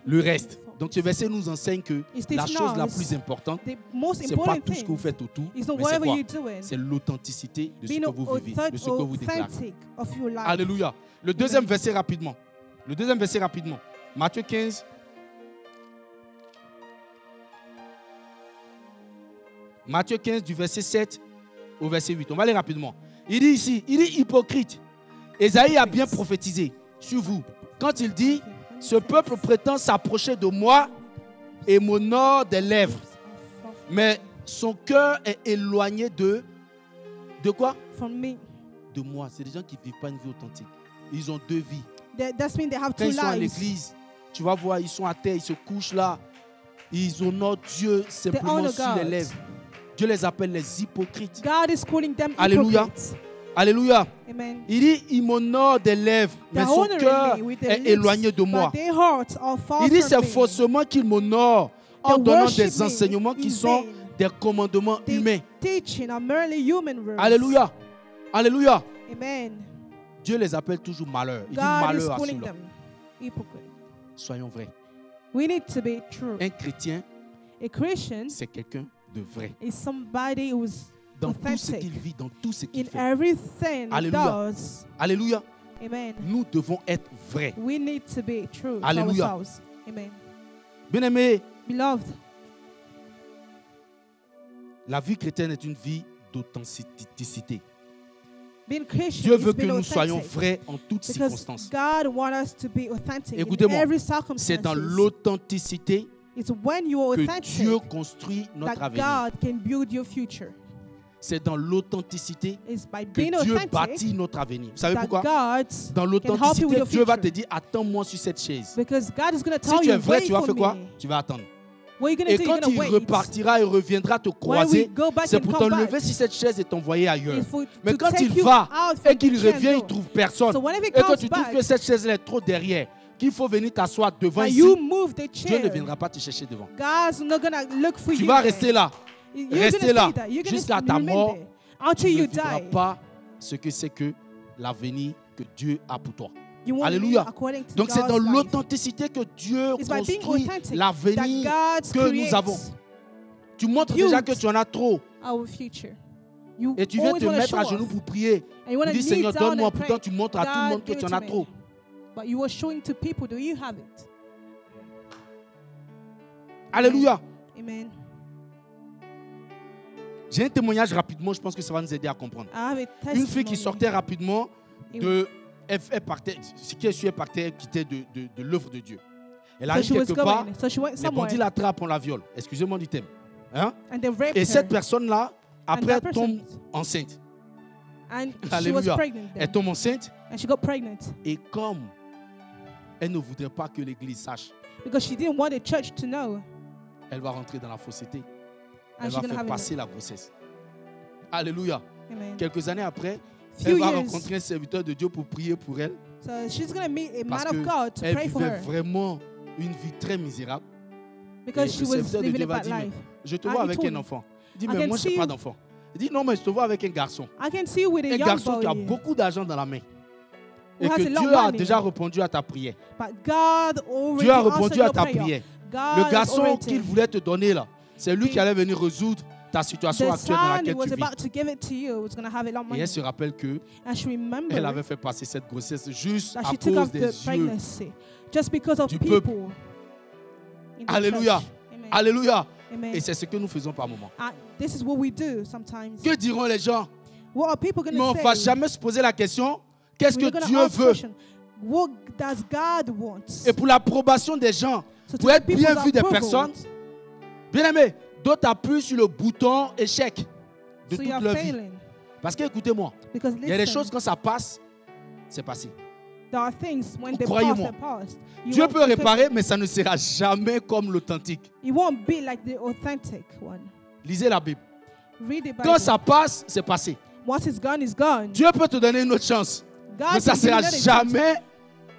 reste. Donc ce verset nous enseigne que It's la teaching chose la us plus importante, the most ce n'est pas important tout ce que vous thing faites autour, is not mais c'est whatever quoi? you're doing. C'est l'authenticité de ce Being que vous vivez, de ce que vous déclarez. authentic of your life. Alléluia. Le deuxième verset rapidement. Le deuxième verset rapidement. Matthieu 15. Matthieu 15, du verset 7 au verset 8. On va aller rapidement. Il dit ici, il dit hypocrite. Ésaïe a bien prophétisé sur vous. Quand il dit, ce peuple prétend s'approcher de moi et m'honore des lèvres. Mais son cœur est éloigné de quoi? From me. De moi. C'est des gens qui ne vivent pas une vie authentique. Ils ont deux vies. That's mean they have Quand two ils sont à lives. l'église, tu vas voir, ils sont à terre, ils se couchent là. Ils honorent Dieu simplement honor sur les God. lèvres. Dieu les appelle les hypocrites. God is calling them Alléluia. hypocrites. Alléluia. Amen. Il dit, il m'honore des lèvres, mais They're son honoring cœur me with their est lips, éloigné de moi. but their hearts are far Il dit, from c'est me. faussement qu'il m'honore en They donnant worship des me enseignements in qui sont vain. des commandements They humains. teaching are merely human words. Alléluia. Alléluia. Amen. Dieu les appelle toujours malheur. Il dit God is malheur à calling ceux-là. them hypocrite. Soyons vrais. We need to be true. Un chrétien, A Christian c'est quelqu'un de vrai. is somebody who's Dans tout ce authentic qu'il vit, dans tout ce qu'il in fait. everything he Alléluia. does. Alléluia. Amen. Nous devons être vrais. We need to be true to Alléluia. ourselves. Amen. Bien-aimés, Beloved, la vie chrétienne est une vie d'authenticité. being Christian Dieu is veut que being nous authentic. soyons vrais en toutes Because circonstances. God wants us to be authentic in Écoutez-moi, every c'est dans circumstance. l'authenticité It's when you are que authentic Dieu construit notre that avenir. God can build your future. C'est dans l'authenticité It's by que being Dieu authentic bâtit notre avenir. Vous savez that pourquoi? God Dans can help you with l'authenticité, your Dieu va future. te dire, attends-moi sur cette chaise. Because God is going to Si tell tu you, es vrai, wait tu vas for faire quoi? me. Tu vas attendre. What you're going Et to do, you're quand going to il wait. repartira et reviendra te When we croiser, go back c'est and pour come t'enlever back, sur cette chaise et t'envoyer ailleurs. it's for- Mais to quand take il you va out et from qu'il the chair revient, il ne door. trouve personne. So whenever he Et que comes tu trouves back, que cette chaise est trop derrière, qu'il faut venir t'asseoir devant that ici, you move the Dieu ne chair, viendra pas te chercher devant. God's not going to look for Tu you vas there. rester là. You're Rester gonna là stay there. You're gonna jusqu'à ta remain mort. there until Tu ne you vivras die. pas ce que c'est que l'avenir que Dieu a pour toi. You won't Alléluia. live according to Donc c'est dans God's life. l'authenticité que Dieu It's by being construit authentic l'avenir that God que nous creates avons. Tu montres déjà que tu en as trop our future. You et tu viens always te wanna mettre show à off. genoux pour prier. And you want Tu to dis Seigneur, kneel down donne-moi. and pray. Pourtant tu montres à tout le monde que God, tu en give as it to trop. me. But you are showing to people, do you have it? Alléluia. Amen. J'ai un témoignage rapidement, je pense que ça va nous aider à comprendre. I have a testimony. Une fille qui sortait rapidement de... Elle partait, ce qui est sûr, elle partait, quittait de l'œuvre de Dieu. Elle So arrive she was quelque part, going. So she went les somewhere. bandits l'attrapent, on la viole. Excusez-moi du thème. Hein? And they raped Et her. cette personne-là, après, that person- tombe enceinte. And she was Alléluia. pregnant Elle then. tombe enceinte And she got pregnant. et comme elle ne voudrait pas que l'Église sache, Because she didn't want the church to know. elle va rentrer dans la fausseté. And Elle she's va going to faire have passer la grossesse. Alléluia. Amen. Quelques années après, Few elle va years. rencontrer un serviteur de Dieu pour prier pour elle. So she's going to meet a Parce man of God to qu'elle pray for vivait her. vraiment une vie très misérable. Because Et she le was serviteur de living Dieu a va bad dire, mais life. je te Ah, vois il avec tourne. un enfant. Il dit, I mais can moi, je n'ai see pas you. d'enfant. Il dit, non, mais je te vois avec un garçon. I can see you with a Un young garçon qui a boy. beaucoup d'argent dans la main. Who Et has que a lot Dieu a money. déjà répondu à ta prière. But God already Dieu a answered répondu à your ta prayer. prière. God Le has garçon already- qu'il voulait te donner là, c'est lui qui allait venir résoudre ta situation The actuelle dans son he laquelle was tu vis. about to give it to you was going to have a lot of Et money. elle se rappelle que And she elle remembered avait fait passer cette grossesse juste that à she took cause off des the yeux. pregnancy just because of du people. peuple. in the Alléluia. church. Amen. Alléluia. Amen. Et c'est ce que nous faisons par moment. And this is what we do sometimes. Que diront les gens? What are people going Mais on to ne va say? jamais se poser la question, qu'est-ce We're que gonna Dieu ask veut? question, what does God want? Et pour l'approbation des gens, So to pour get être bien people's vu des approval, personnes, bien aimé, d'autres appuient sur le bouton échec de so toute you are leur vie. failing. Parce que écoutez-moi, Because il y a des listen, choses quand ça passe, c'est passé. there are things when they pass, Croyez-moi. they pass. Dieu peut réparer, mais ça ne sera jamais comme l'authentique. It won't be like the authentic one. Lisez la Bible. Read the Bible. Quand ça passe, c'est passé. Once it's gone, it's gone. Dieu peut te donner une autre chance, God mais ça ne can give you sera another chance, jamais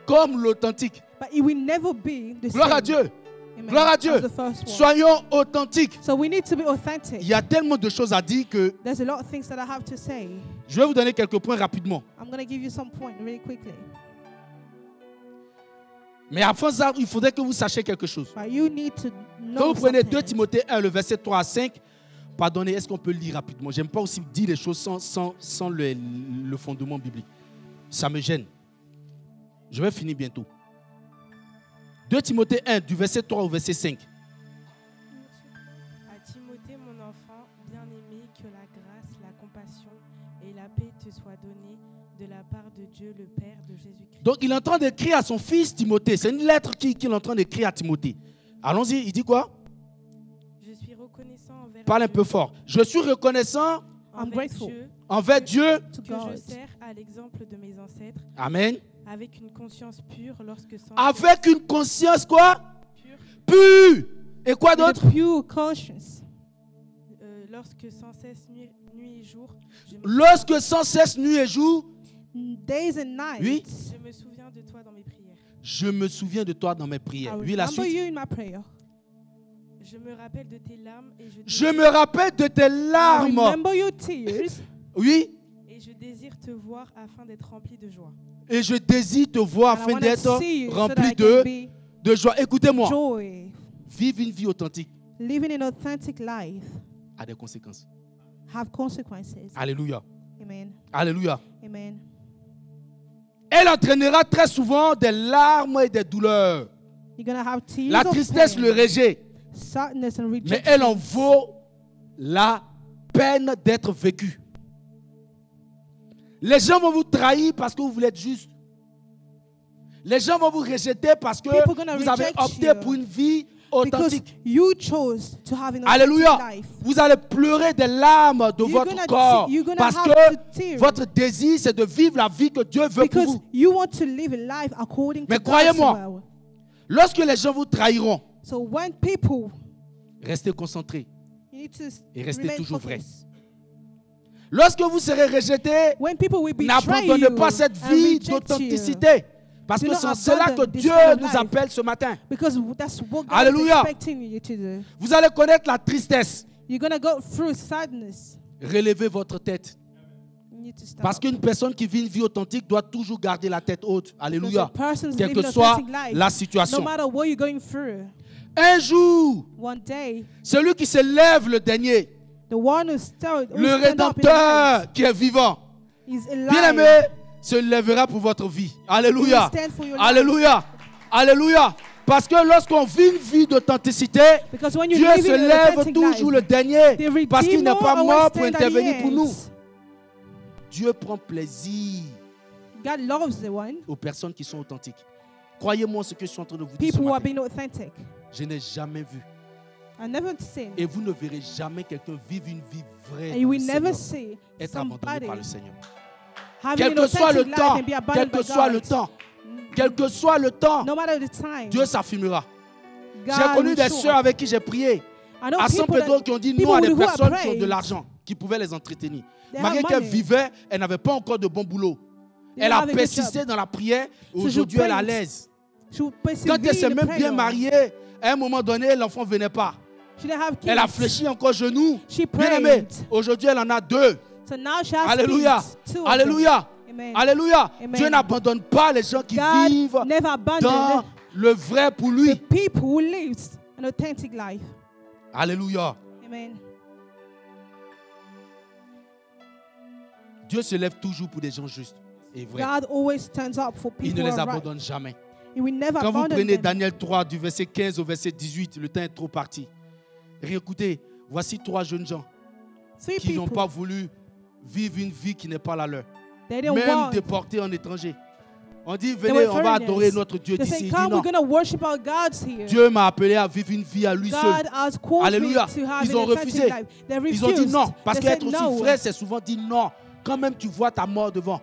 comme l'authentique. but it will never be the Gloire same. à Dieu. Amen, Gloire à as Dieu. the first one. Soyons authentiques. So we need to be authentic. Il y a tellement de choses à dire que There's a lot of things that I have to say. je vais vous donner quelques points rapidement. I'm going to give you some point really quickly. Mais avant ça, il faudrait que vous sachiez quelque chose. But you need to know Quand vous prenez something. 2 Timothée 1, le verset 3 à 5, pardonnez, est-ce qu'on peut le lire rapidement? J'aime pas aussi dire les choses sans le fondement biblique. Ça me gêne. Je vais finir bientôt. 2 Timothée 1, du verset 3 au verset 5. À Timothée, mon enfant, bien la paix te soit donnée de la part de Dieu le Père de Jésus-Christ. Donc il est en train d'écrire à son fils Timothée. C'est une lettre qu'il est en train d'écrire à Timothée. Allons-y, il dit quoi? Je suis reconnaissant envers Parle un Dieu, peu fort. Je suis reconnaissant I'm envers grateful. Dieu envers Dieu. To que je God. sers à l'exemple de mes ancêtres Amen. avec une conscience pure lorsque sans Avec une conscience quoi? pure, Pure. Et quoi With d'autre? a pure conscience. lorsque sans cesse nuit et jour, Lorsque sans cesse nuit et jour, Days and nights. Oui. je me souviens de toi dans mes prières. je me souviens de toi dans mes I prières. Oui, la remember suite. you in my prayer. Je me rappelle de tes larmes et Je me rappelle de tes I larmes. remember your tears. Oui. et je désire te voir afin d'être rempli de joie. Et je désire te voir And I afin wanna d'être see you so rempli that I can de be joie. Écoutez-moi. joy. Vivre une vie authentique Living an authentic life a des conséquences. have consequences. Alléluia. Amen. Alléluia. Amen. Elle entraînera très souvent des larmes et des douleurs. You're going to have tears La of tristesse, pain, le rejet. sadness and Mais rejection. elle en vaut la peine d'être vécue. Les gens vont vous trahir parce que vous voulez être juste. Les gens vont vous rejeter parce que People gonna vous avez reject opté you. pour une vie Because authentique. you chose to have an authentic Alléluia. life. Vous allez pleurer des larmes de You're votre gonna corps you're gonna parce have que to tear. votre désir, c'est de vivre la vie que Dieu veut pour Because vous. you want to live a life according Mais to God's croyez-moi, will. Lorsque les gens vous trahiront, So when people, restez concentrés. you need to Et restez remain toujours vrai. focused. Lorsque vous serez rejetés, When people will betray n'abandonnez you pas cette and vie reject you, d'authenticité. Parce Do que not c'est cela que abandon this Dieu kind of nous life. appelle ce matin. because that's what God Alléluia. is expecting you to do. Vous allez connaître la tristesse. You're going to go through sadness. Relevez votre tête. You need to stop. Parce qu'une personne qui vit une vie authentique doit toujours garder la tête haute. Because Alléluia. a person's Quelle living que an soit authentic life, la no situation. matter what you're going through, Un jour, one day, celui qui se lève le dernier, the one who stand le up in the Rédempteur qui est vivant, night is alive. bien-aimé, se lèvera pour votre vie. Alléluia. He will stand for your life. Alléluia. Alléluia. Parce que lorsqu'on vit une vie d'authenticité, Because when you Dieu live se in an lève authentic toujours life, le dernier. the Parce qu'il n'est Redeemer pas always mort pour stand at the intervenir pour nous. end. Dieu prend plaisir God loves the one. aux personnes qui sont authentiques. Croyez-moi ce que je suis en train de vous dire. ce People who are matin. being authentic. Je n'ai jamais vu. I never seen. Et vous ne verrez jamais quelqu'un vivre une vie vraie. And dans you le will never Seigneur, see être abandonné somebody par le Seigneur. having Quel an que soit le authentic life temps, and be quel abandoned que by soit le God. temps, quel que soit le temps, No matter the time, Dieu s'affirmera. God J'ai connu will des show sœurs up. avec qui j'ai prié. I know À San people Pedro that- qui ont dit people non à des who have personnes qui ont de prayed. l'argent, qui pouvaient les entretenir. They Malgré have qu'elle money. vivait, elle n'avait pas encore de bon boulot. They Elle don't a have a good persisté job. dans la prière. So she Aujourd'hui, elle est à prayed. l'aise. She would Quand persevere elle s'est in the même bien prayer. mariée, à un moment donné, l'enfant ne venait pas. She didn't have kids. Elle a fléchi encore genou. She Bien aimé, prayed. aujourd'hui, elle en a 2. So now she has Alléluia. kids, 2 of them. Alléluia. Amen. Alléluia. Amen. Dieu n'abandonne pas les gens qui God vivent never dans abandoned le vrai pour lui. the people who live an authentic life. Alléluia. Amen. Dieu se lève toujours pour des gens justes et vrais. God always stands up for Il people ne who les are right. abandonne jamais. He will never Quand vous abandon prenez them. Daniel 3 du verset 15 au verset 18, le temps est trop parti. Réécoutez, voici 3 jeunes gens Three qui n'ont people, pas voulu vivre une vie qui n'est pas la leur. they didn't Même want. déportés en étranger. On dit, They venez, were on va foreigners. adorer notre Dieu They d'ici. say, Il dit come, non. we're going to worship our gods here. Dieu m'a appelé à vivre une vie à lui seul. God has called Alléluia. me to have Ils an ont authentic refusé. life. They Ils ont dit refused. non. Parce They said qu'être aussi no. vrai, c'est souvent dit non. Quand même tu vois ta mort devant.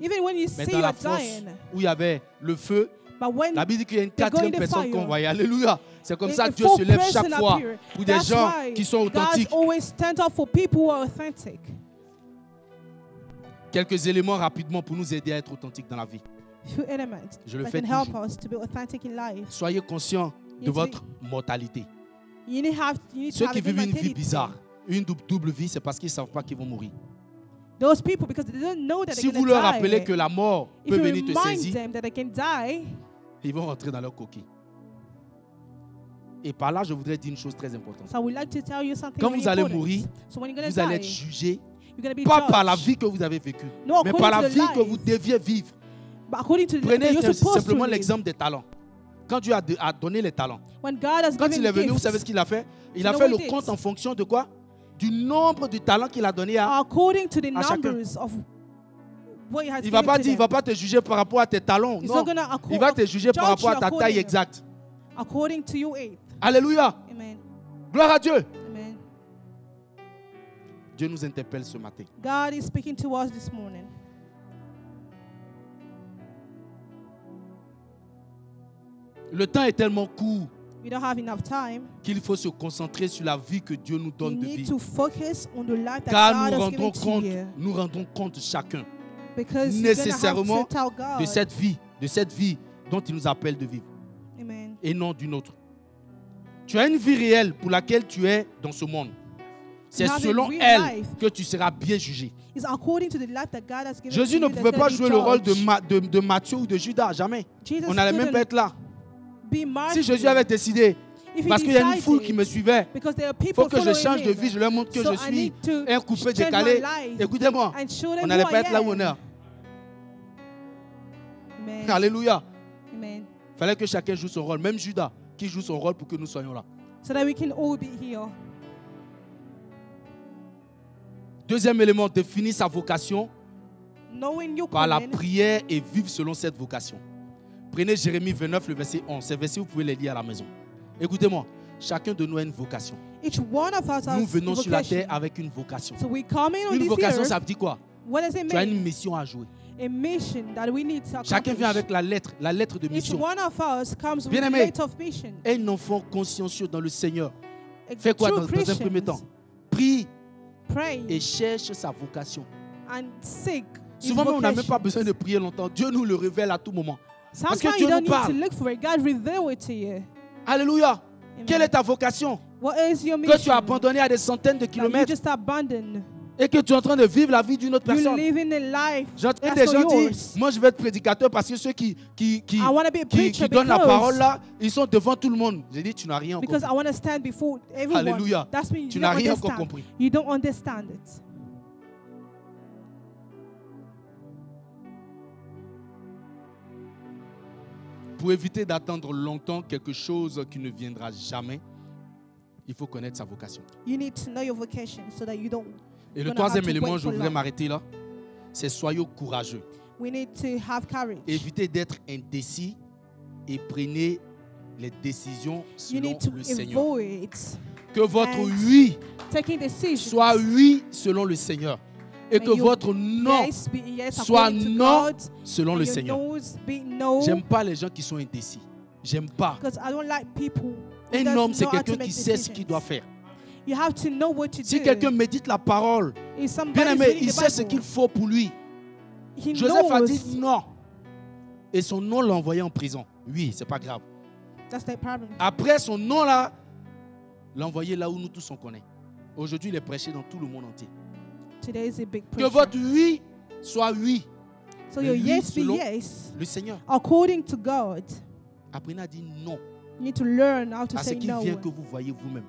Even when you Mais see dans you're la fosse dying. où il y avait le feu, But when la Bible dit qu'il y a une they go in 4e the personne fire, qu'on voyait. Alléluia. C'est comme ça the que Dieu se fourth lève chaque person fois appear. pour des That's gens why qui sont God authentiques. always stands up for people who are authentic. Quelques éléments rapidement pour nous aider à être authentiques dans la vie. Few elements Je le that fais can help toujours. us to be authentic in life. Soyez conscients de Yes, votre mortalité. You need to Ceux have qui a good vivent une vie mentality. bizarre, une double vie, c'est parce qu'ils ne savent pas qu'ils vont mourir. Those people, because they don't know that Si they're vous going leur to rappelez die. que la mort If peut you venir te remind saisir, them that they can die, ils vont rentrer dans leur coquille. Et par là, je voudrais dire une chose très importante. so I would like to tell you something Quand really vous allez important. mourir, So when you're going vous allez être to die, jugé, you're going to be pas judged. par la vie que vous avez vécue, No, mais according par la to the vie que life. vous deviez vivre. But according to the Prenez you're supposed simplement to live. l'exemple des talents. Quand Dieu a donné les talents, When God has quand given il est venu, vous gifts, savez ce qu'il a fait? Il You a know fait what le he did? compte en fonction de quoi? du nombre du talent qu'il a donné à... according to the à chacun. numbers of what he has Il va given pas to dire, il them. va pas te juger par rapport à tes talons. He's Non. not gonna Il va te juger par rapport à ta taille exacte. according to your age. Alléluia. Amen. Gloire à Dieu. Amen. Dieu nous interpelle ce matin. God is speaking to us this morning. Le temps est tellement court We don't have enough time. qu'il faut se concentrer sur la vie que Dieu nous We donne de need vivre. to focus on the life that Car God has given to you. nous rendons compte chacun Because you're gonna have nécessairement to tell God. de cette vie dont il nous appelle de vivre Amen. et non d'une autre. Tu as une vie réelle pour laquelle tu es dans ce monde. C'est You have a selon real elle life. que tu seras bien jugé. It's according to the life that God has given Jésus to ne you pouvait that's pas gonna be jouer le rôle judged. de Matthieu ou de Judas, jamais. Jesus On n'allait même couldn't pas être là. be Matthew. Si Jésus avait décidé, If he parce qu'il y a une decided, foule qui me suivait, because there are il people faut que je following change de him, vie, je leur montre que so je I suis need to un coupé change décalé. my life Écoutez-moi, and show them on who n'allait I pas être là où on am. est. Amen. Alléluia. Amen. Il fallait que chacun joue son rôle, même Judas qui joue son rôle pour que nous soyons là. So that we can all be here. Deuxième élément, définir sa vocation Knowing your par la calling. prière et vivre selon cette vocation. Prenez Jérémie 29, le verset 11. Ces versets, vous pouvez les lire à la maison. Écoutez-moi, chacun de nous a une vocation. Each one of us has Nous venons a sur la vocation. terre avec une vocation. So we come in on Une this vocation, earth. ça veut dire quoi? What does it Tu as une mean? mission à jouer. A mission that we need to Chacun vient accomplish. avec la lettre de Each mission. one of us comes with Bien a aimé. rate of mission. Un enfant consciencieux dans le Seigneur. A Fais quoi true dans un premier Christians temps? Prie pray et cherche sa vocation. and seek his Souvent, même, on n'a même pas vocation. besoin de prier longtemps. Dieu nous le révèle à tout moment. Parce que Sometimes Dieu you don't nous need to parle. look for it. God reveal it to you. Alléluia. Amen. Quelle est ta vocation? What is your Que tu as mission? abandonné à des centaines de That you kilomètres just abandon. et que tu es en train de vivre la vie d'une autre You're personne. living a life J'entends that's des not gens dire, yours. moi je vais être prédicateur parce que ceux qui I want to be a preacher donnent la because- parole là, ils sont devant tout le monde. J'ai dit, tu n'as rien encore Because I compris. want to stand before everyone. Alléluia. That's me. Tu You n'as don't rien encore understand. compris. You don't understand it. Pour éviter d'attendre longtemps quelque chose qui ne viendra jamais, il faut connaître sa vocation. You need to know your vocation so that you don't. Et le gonna troisième have to élément, wait je for voudrais long. m'arrêter là, c'est soyez courageux. We need to have courage. Évitez d'être indécis et prenez les décisions You selon need to le Seigneur. avoid Que votre and oui taking decisions. soit oui selon le Seigneur. Et May que your votre non yes be yes soit according to non God, selon and le your Seigneur. no's be no. J'aime pas les gens qui sont indécis. J'aime pas. Because I don't like people who Un doesn't homme, c'est know how to quelqu'un make qui sait ce decisions. qu'il doit faire. You have to know what to Si do. quelqu'un médite la parole, If somebody's bien aimé, reading il the sait ce Bible, qu'il faut pour lui. he Joseph a knows. dit non. Et son nom l'a envoyé en prison. Oui, c'est pas grave. That's the problem. Après son nom là, l'a envoyé là où nous tous on connaît. Aujourd'hui, il est prêché dans tout le monde entier. Today is a big Que pressure. votre oui soit oui. So your oui yes be selon yes Le Seigneur. according to God. Apprenez à dire non You need to learn how to à ce say qui no. vient que vous voyez vous-même.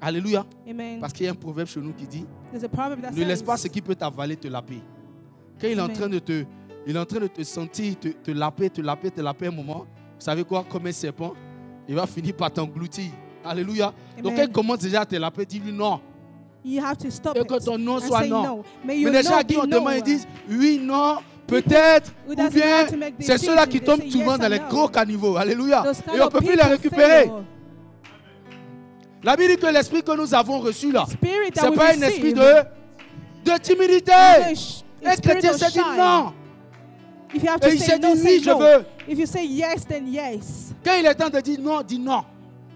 Alléluia. Amen. Parce qu'il y a un proverbe chez nous qui dit There's a proverb that ne laisse says, pas ce qui peut t'avaler te laper. Quand il est en Amen. train de te sentir, te laper un moment, vous savez quoi, comme un serpent, il va finir par t'engloutir. Alléluia. Donc, Amen. quand il commence déjà à te laper, dis-lui non. you have to stop Et it que ton non and soit say non. no. May Mais your les gens no à qui be on no. demande, ils disent oui, non, peut-être, Who ou doesn't bien, want to make c'est ceux-là qui decisions, tombent they say souvent yes dans or les no. gros caniveaux. Alléluia. Those kind Et on ne of peut plus les people récupérer. fail. La Bible dit que l'esprit que nous avons reçu là, Spirit that c'est we pas un receive esprit de timidité. is a Un spirit chrétien of s'est dit shy. non. If you have Et to il say s'est no, dit say oui, je no. veux. If you say yes, then yes. Quand il est temps de dire non, dis non.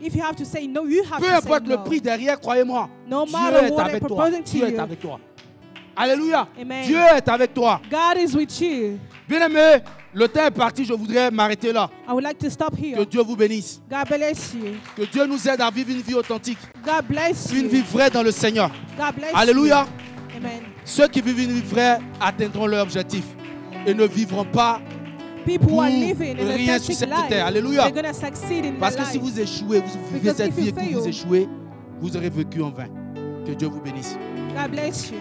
If you have to say no, you have Peu to say importe le no. prix derrière, croyez-moi. No Dieu matter est what avec they're toi. proposing to Dieu est you. avec toi. Alléluia. Amen. Dieu est avec toi. God is with you. Bien aimé, le temps est parti. Je voudrais m'arrêter là. I would like to stop Que here. Dieu vous bénisse. God bless you. Que Dieu nous aide à vivre une vie authentique. God bless Une you. vie vraie dans le Seigneur. God bless Alléluia. you. Amen. Ceux qui vivent une vie vraie atteindront leur objectif et ne vivront pas People who are pour living an rien sur authentic cette life, terre. Alléluia. they're going to succeed in Parce their que si life. vous échouez, vous vivez Because cette if vie you et que vous fail, échouez, vous aurez vécu en vain. Que Dieu vous bénisse. God bless you.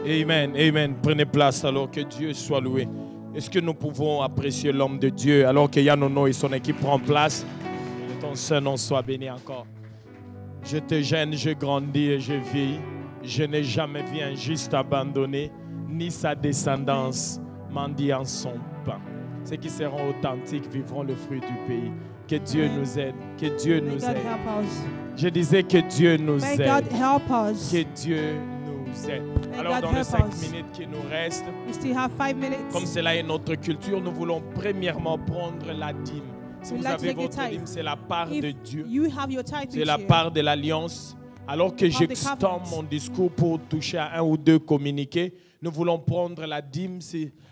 Amen, amen. Prenez place alors, que Dieu soit loué. Est-ce que nous pouvons apprécier l'homme de Dieu alors que Yanono et son équipe prennent place? ton saint nom soit béni encore. Je te gêne, je grandis et je vieillis. Je n'ai jamais vu un juste abandonné, ni sa descendance mendiant son pain. Ceux qui seront authentiques vivront le fruit du pays. Que Dieu nous aide, que Dieu May nous God aide. help us. Je disais que Dieu nous May aide. God help us. Que Dieu nous aide. May Alors God dans les help 5 us. minutes qui nous restent, We still have 5 minutes. comme cela est notre culture, nous voulons premièrement prendre la dîme. Si We'd vous like to avez take the votre tithe. dîme, c'est la part de If Dieu. you have your tithe C'est this la year, part de l'alliance. Alors que the j'extends covenant. mon discours pour toucher à un ou deux communiqués, nous voulons prendre la dîme.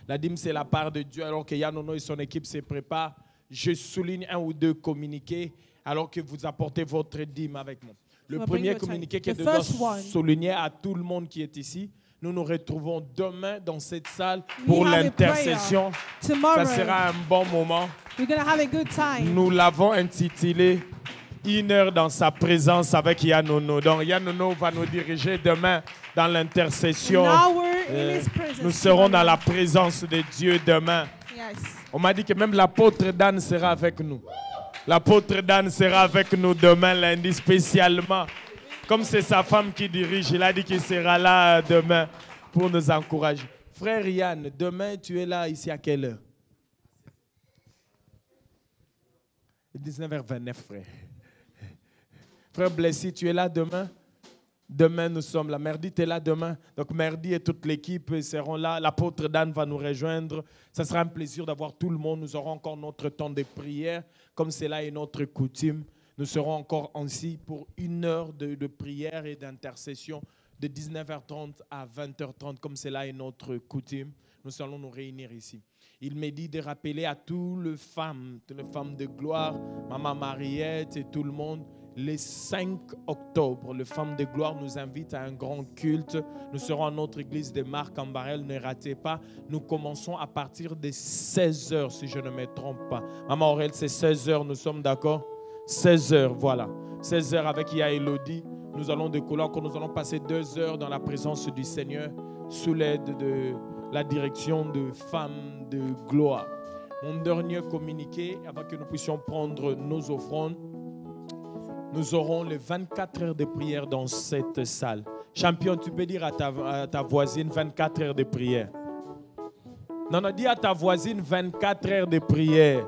La dîme, c'est la part de Dieu. Alors que Yanono et son équipe se préparent, je souligne un ou deux communiqués alors que vous apportez votre dîme avec moi. Le So bring premier your tithe. communiqué que The je dois first one. souligner à tout le monde qui est ici, nous nous retrouvons demain dans cette salle We pour have a l'intercession. tomorrow, Ça sera un bon moment. we're going to have a good time. Nous l'avons intitulé « 1 heure dans sa présence avec Yanono ». Donc Yanono va nous diriger demain dans l'intercession. Now we're in His presence. Nous serons dans la présence de Dieu demain. Yes. On m'a dit que même l'apôtre Dan sera avec nous. L'apôtre Dan sera avec nous demain, lundi, spécialement. Comme c'est sa femme qui dirige, il a dit qu'il sera là demain pour nous encourager. Frère Yann, demain, tu es là ici à quelle heure? 19h29, frère. Frère Blessy, tu es là demain? Demain, nous sommes là. Merdi, tu es là demain. Donc, Merdi et toute l'équipe seront là. L'apôtre Dan va nous rejoindre. Ça sera un plaisir d'avoir tout le monde. Nous aurons encore notre temps de prière, comme cela est notre coutume. Nous serons encore ainsi pour 1 heure de prière et d'intercession de 19h30 à 20h30, comme cela est notre coutume. Nous allons nous réunir ici. Il m'a dit de rappeler à toutes les femmes de gloire, Maman Mariette et tout le monde, le 5 octobre, les femmes de gloire nous invitent à un grand culte. Nous serons à notre église de Marc-en-Barœul, ne ratez pas. Nous commençons à partir de 16h, si je ne me trompe pas. Maman Aurèle, c'est 16h, nous sommes d'accord? 16h, voilà. 16h avec Ya Elodie. Nous allons décoller, nous allons passer 2 heures dans la présence du Seigneur sous l'aide de la direction de femmes de gloire. Mon dernier communiqué, avant que nous puissions prendre nos offrandes, nous aurons les 24 heures de prière dans cette salle. Champion, tu peux dire à ta voisine 24 heures de prière. Non, dis à ta voisine 24 heures de prière.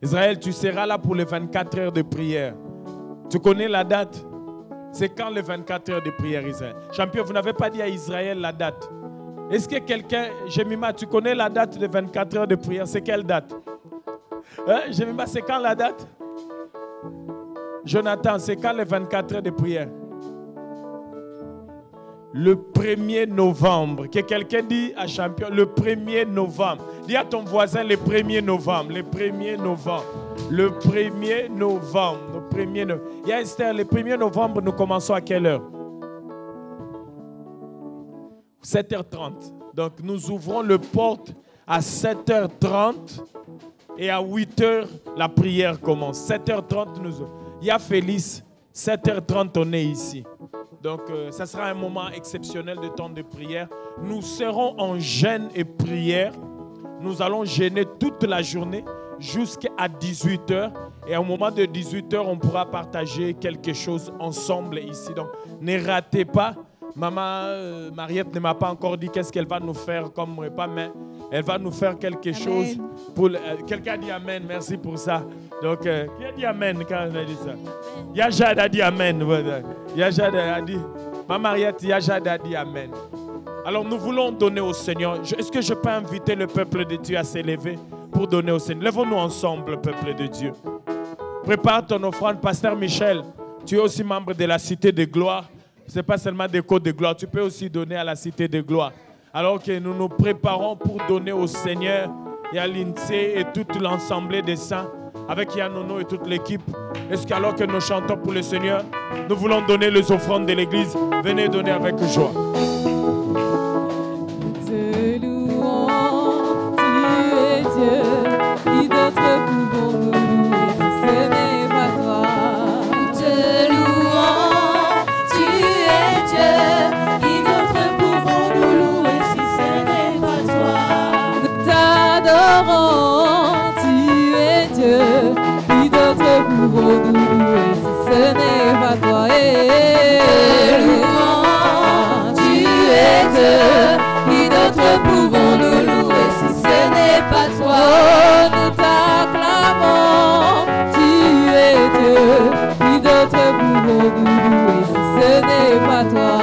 Israël, tu seras là pour les 24 heures de prière. Tu connais la date? C'est quand les 24 heures de prière, Israël? Champion, vous n'avez pas dit à Israël la date. Est-ce que quelqu'un, Jemima, tu connais la date de 24 heures de prière? C'est quelle date? Hein? Jemima, c'est quand la date? Jonathan, c'est quand les 24 heures de prière? Le 1er novembre. Que quelqu'un dit à Champion, le 1er novembre. Dis à ton voisin le 1er novembre. Le 1er novembre. Le 1er novembre. Le 1er novembre. Il y a Esther, le 1er novembre, nous commençons à quelle heure? 7h30. Donc nous ouvrons le porte à 7h30 et à 8h, la prière commence. 7h30, nous ouvrons. Il y a Félix, 7h30, on est ici. Donc, ça sera un moment exceptionnel de temps de prière. Nous serons en jeûne et prière. Nous allons jeûner toute la journée jusqu'à 18h. Et au moment de 18h, on pourra partager quelque chose ensemble ici. Donc, ne ratez pas. Maman Mariette ne m'a pas encore dit qu'est-ce qu'elle va nous faire comme repas, mais elle va nous faire quelque chose. Quelqu'un dit Amen, merci pour ça. Donc, qui a dit Amen quand on a dit ça? Yajad a dit Amen. Yajad a dit, Maman Mariette, Yajad a dit Amen. Alors, nous voulons donner au Seigneur. Est-ce que je peux inviter le peuple de Dieu à s'élever pour donner au Seigneur? Lèvons-nous ensemble, peuple de Dieu. Prépare ton offrande. Pasteur Michel, tu es aussi membre de la Cité de Gloire. Ce n'est pas seulement des côtes de gloire. Tu peux aussi donner à la Cité de Gloire. Alors que nous nous préparons pour donner au Seigneur et à l'INSEE et toute l'ensemble des saints, avec Yanono et toute l'équipe. Est-ce qu'alors que nous chantons pour le Seigneur, nous voulons donner les offrandes de l'Église? Venez donner avec joie. Te louons, tu es Dieu, qui d'autre pouvons-nous louer si ce n'est pas toi? Te louons, tu es Dieu, qui d'autre pouvons-nous louer si ce n'est pas toi? Nous t'adorons, tu es Dieu, qui d'autre louons, tu es Dieu. Qui d'autre pouvons-nous louer si ce n'est pas toi? Oh, nous t'acclamons, tu es Dieu. Qui d'autre pouvons-nous louer si ce n'est pas toi?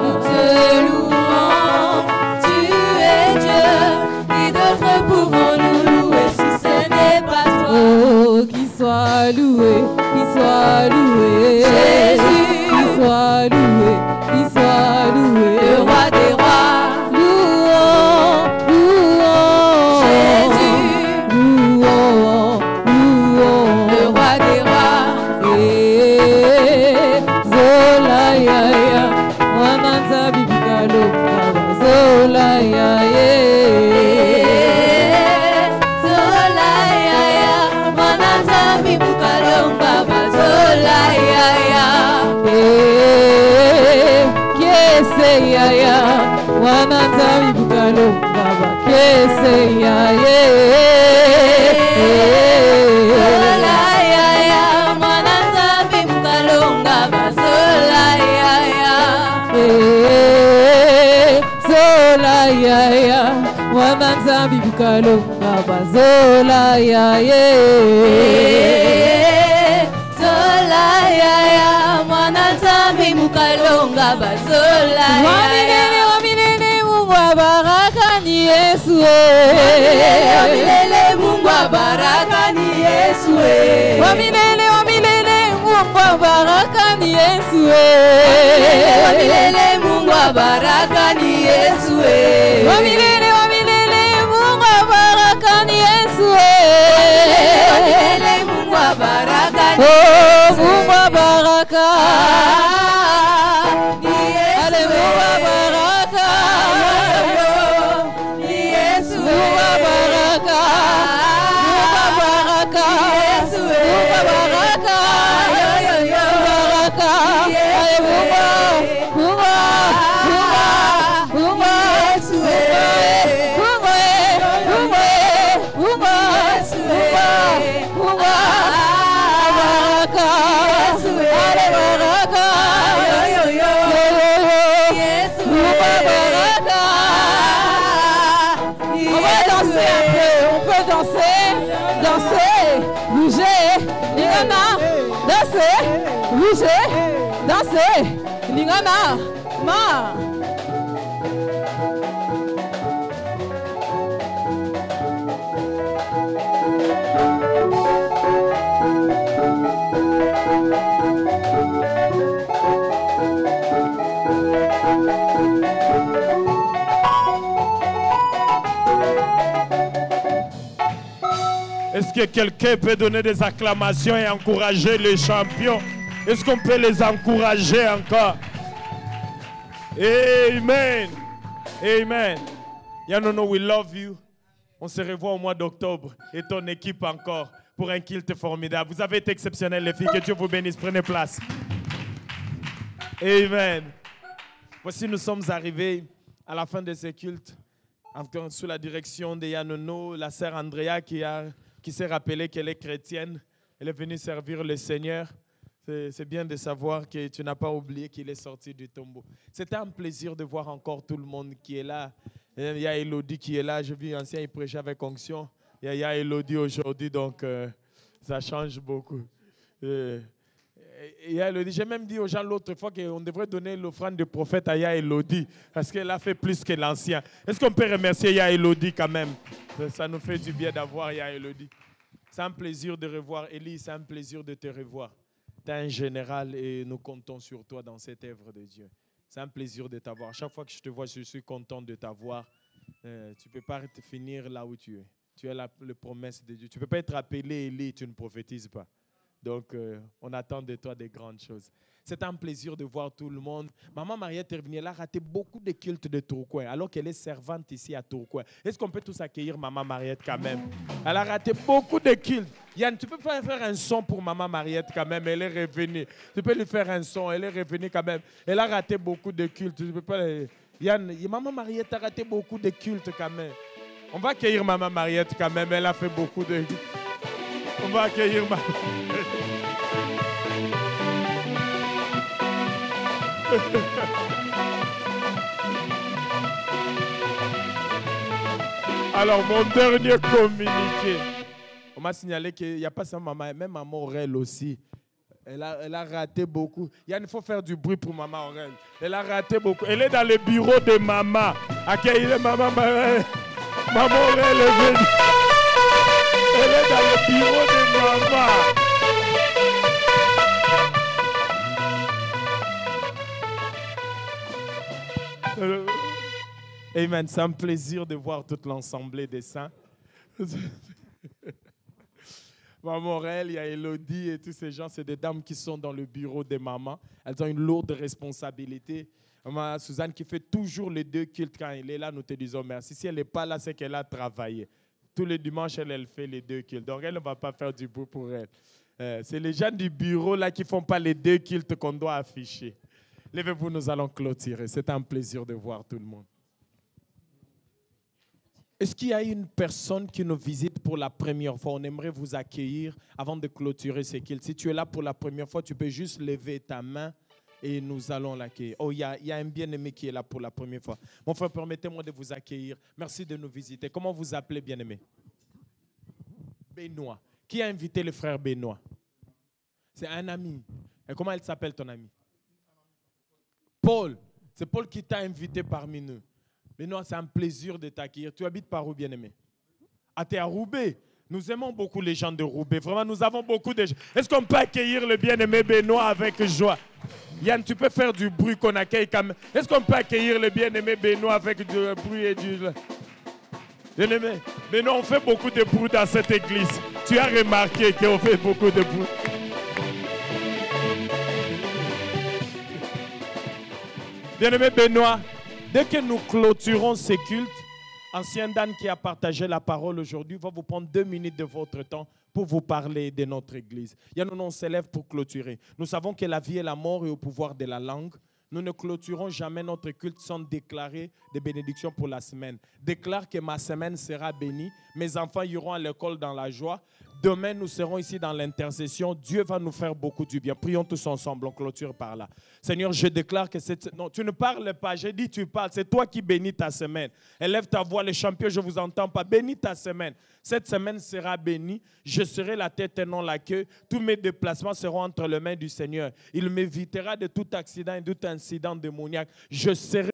Nous te louons, tu es Dieu. Qui d'autre pouvons-nous louer si ce n'est pas toi? Oh, qu'il soit loué, qu'il soit loué. Jésus, qu'il soit loué, qu'il soit loué. le roi des rois. Louons, louons. Jésus, Louons, louons. le roi des rois. Zola ya ya, wananza bibikalo, zola ya ye. Zola ya ya, mananza bibukalonga bazola ya ya. Kese ya ya, wananza bibikalo, baba kese ya ye. Zola ya ya, mananza bibukalonga bazola ya ya. Zola ya ya, wananza bibukalo, baba zola ya ye. Zola ya ya, mananza bibukalonga bazola ya ya. Waminene, waminene, Mungu wa baraka ni Yesu. Wamilele Mungu wa baraka ni Yesu. Waminene, waminene, Mungu wa baraka ni Yesu. Wamilele Mungu wa baraka ni Yesu. Waminene, waminene, Mungu wa baraka ni Yesu. Wamilele Mungu wa baraka ni Oh, Mungu wa baraka. ni Yesu. Ale Mungu wa baraka. Ni Yesu. Mungu wa baraka. Mungu wa baraka. Yesu. Mungu wa baraka. Baraka. Ale Mungu. Mungu. Mungu. Mungu. Yesu. Mungu. Mungu. Mungu. Mungu. Baraka. Yesu. Ale baraka. Yesu. Mungu wa baraka. On va danser un peu, on peut danser, danser, bouger, Lingana, danser, bouger, danser, Lingana, ma. Est-ce que quelqu'un peut donner des acclamations et encourager les champions? Est-ce qu'on peut les encourager encore? Amen. Amen. Yanono, we love you. On se revoit au mois d'octobre et ton équipe encore pour un culte formidable. Vous avez été exceptionnels, les filles. Que Dieu vous bénisse. Prenez place. Amen. Voici, nous sommes arrivés à la fin de ce culte, sous la direction de Yanono, la sœur Andrea qui s'est rappelée qu'elle est chrétienne. Elle est venue servir le Seigneur. C'est bien de savoir que tu n'as pas oublié qu'il est sorti du tombeau. C'était un plaisir de voir encore tout le monde qui est là. Il y a Elodie qui est là. Je vis ancien, il prêchait avec onction. Il y a Elodie aujourd'hui, donc ça change beaucoup. Et Elodie, j'ai même dit aux gens l'autre fois qu'on devrait donner l'offrande du prophète à Ya Elodie parce qu'elle a fait plus que l'ancien. Est-ce qu'on peut remercier Ya Elodie quand même? Ça nous fait du bien d'avoir Ya Elodie. C'est un plaisir de revoir Élie, c'est un plaisir de te revoir. Tu es un général et nous comptons sur toi dans cette œuvre de Dieu. C'est un plaisir de t'avoir. Chaque fois que je te vois, je suis content de t'avoir. Tu ne peux pas finir là où tu es. Tu es la promesse de Dieu. Tu ne peux pas être appelé Élie et tu ne prophétises pas. Donc, on attend de toi des grandes choses. C'est un plaisir de voir tout le monde. Maman Mariette est revenue. Elle a raté beaucoup de cultes de Tourcoing, alors qu'elle est servante ici à Tourcoing. Est-ce qu'on peut tous accueillir Maman Mariette quand même? Elle a raté beaucoup de cultes. Yann, tu peux pas faire un son pour Maman Mariette quand même? Elle est revenue. Tu peux lui faire un son. Elle est revenue quand même. Elle a raté beaucoup de cultes. Tu peux pas... Yann, Maman Mariette a raté beaucoup de cultes quand même. On va accueillir Maman Mariette quand même. Elle a fait beaucoup de... On va accueillir Maman. Alors, mon dernier communiqué. On m'a signalé qu'il n'y a pas seulement maman, même maman Aurel aussi. Elle a raté beaucoup. Yann, il faut faire du bruit pour maman Aurel. Elle a raté beaucoup. Elle est dans le bureau de maman. Accueillez maman. Maman Aurel est venue. Elle est dans le bureau de maman. Amen. C'est un plaisir de voir toute l'ensemble des saints. Maman Aurel, il y a Elodie et tous ces gens, c'est des dames qui sont dans le bureau des mamans. Elles ont une lourde responsabilité. Maman Suzanne qui fait toujours les 2 cultes quand elle est là, nous te disons merci. Si elle n'est pas là, c'est qu'elle a travaillé. Tous les dimanches, elle fait les 2 cultes. Donc elle ne va pas faire du bruit pour elle. C'est les gens du bureau là qui ne font pas les 2 cultes qu'on doit afficher. Levez-vous, nous allons clôturer. C'est un plaisir de voir tout le monde. Est-ce qu'il y a une personne qui nous visite pour la première fois? On aimerait vous accueillir avant de clôturer ce culte. Si tu es là pour la première fois, tu peux juste lever ta main et nous allons l'accueillir. Oh, il y a un bien-aimé qui est là pour la première fois. Mon frère, permettez-moi de vous accueillir. Merci de nous visiter. Comment vous appelez, bien-aimé? Benoît. Qui a invité le frère Benoît? C'est un ami. Et comment elle s'appelle, ton ami? Paul. C'est Paul qui t'a invité parmi nous. Benoît, c'est un plaisir de t'accueillir. Tu habites par où, bien-aimé? Ah, tu es à Roubaix. Nous aimons beaucoup les gens de Roubaix. Vraiment, nous avons beaucoup de gens. Est-ce qu'on peut accueillir le bien-aimé Benoît avec joie? Yann, tu peux faire du bruit qu'on accueille quand même. Est-ce qu'on peut accueillir le bien-aimé Benoît avec du bruit et du... Bien-aimé, Benoît, on fait beaucoup de bruit dans cette église. Tu as remarqué qu'on fait beaucoup de bruit. Bien-aimé Benoît, dès que nous clôturons ces cultes, Ancien Dan qui a partagé la parole aujourd'hui va vous prendre 2 minutes de votre temps pour vous parler de notre église. Yann, on s'élève pour clôturer. Nous savons que la vie et la mort est au pouvoir de la langue. Nous ne clôturons jamais notre culte sans déclarer des bénédictions pour la semaine. Déclare que ma semaine sera bénie. Mes enfants iront à l'école dans la joie. Demain, nous serons ici dans l'intercession. Dieu va nous faire beaucoup du bien. Prions tous ensemble. On clôture par là. Seigneur, je déclare que cette... Non, tu ne parles pas. J'ai dit tu parles. C'est toi qui bénis ta semaine. Élève ta voix, les champions, je ne vous entends pas. Bénis ta semaine. Cette semaine sera bénie. Je serai la tête et non la queue. Tous mes déplacements seront entre les mains du Seigneur. Il m'évitera de tout accident et tout incident démoniaque. Je serai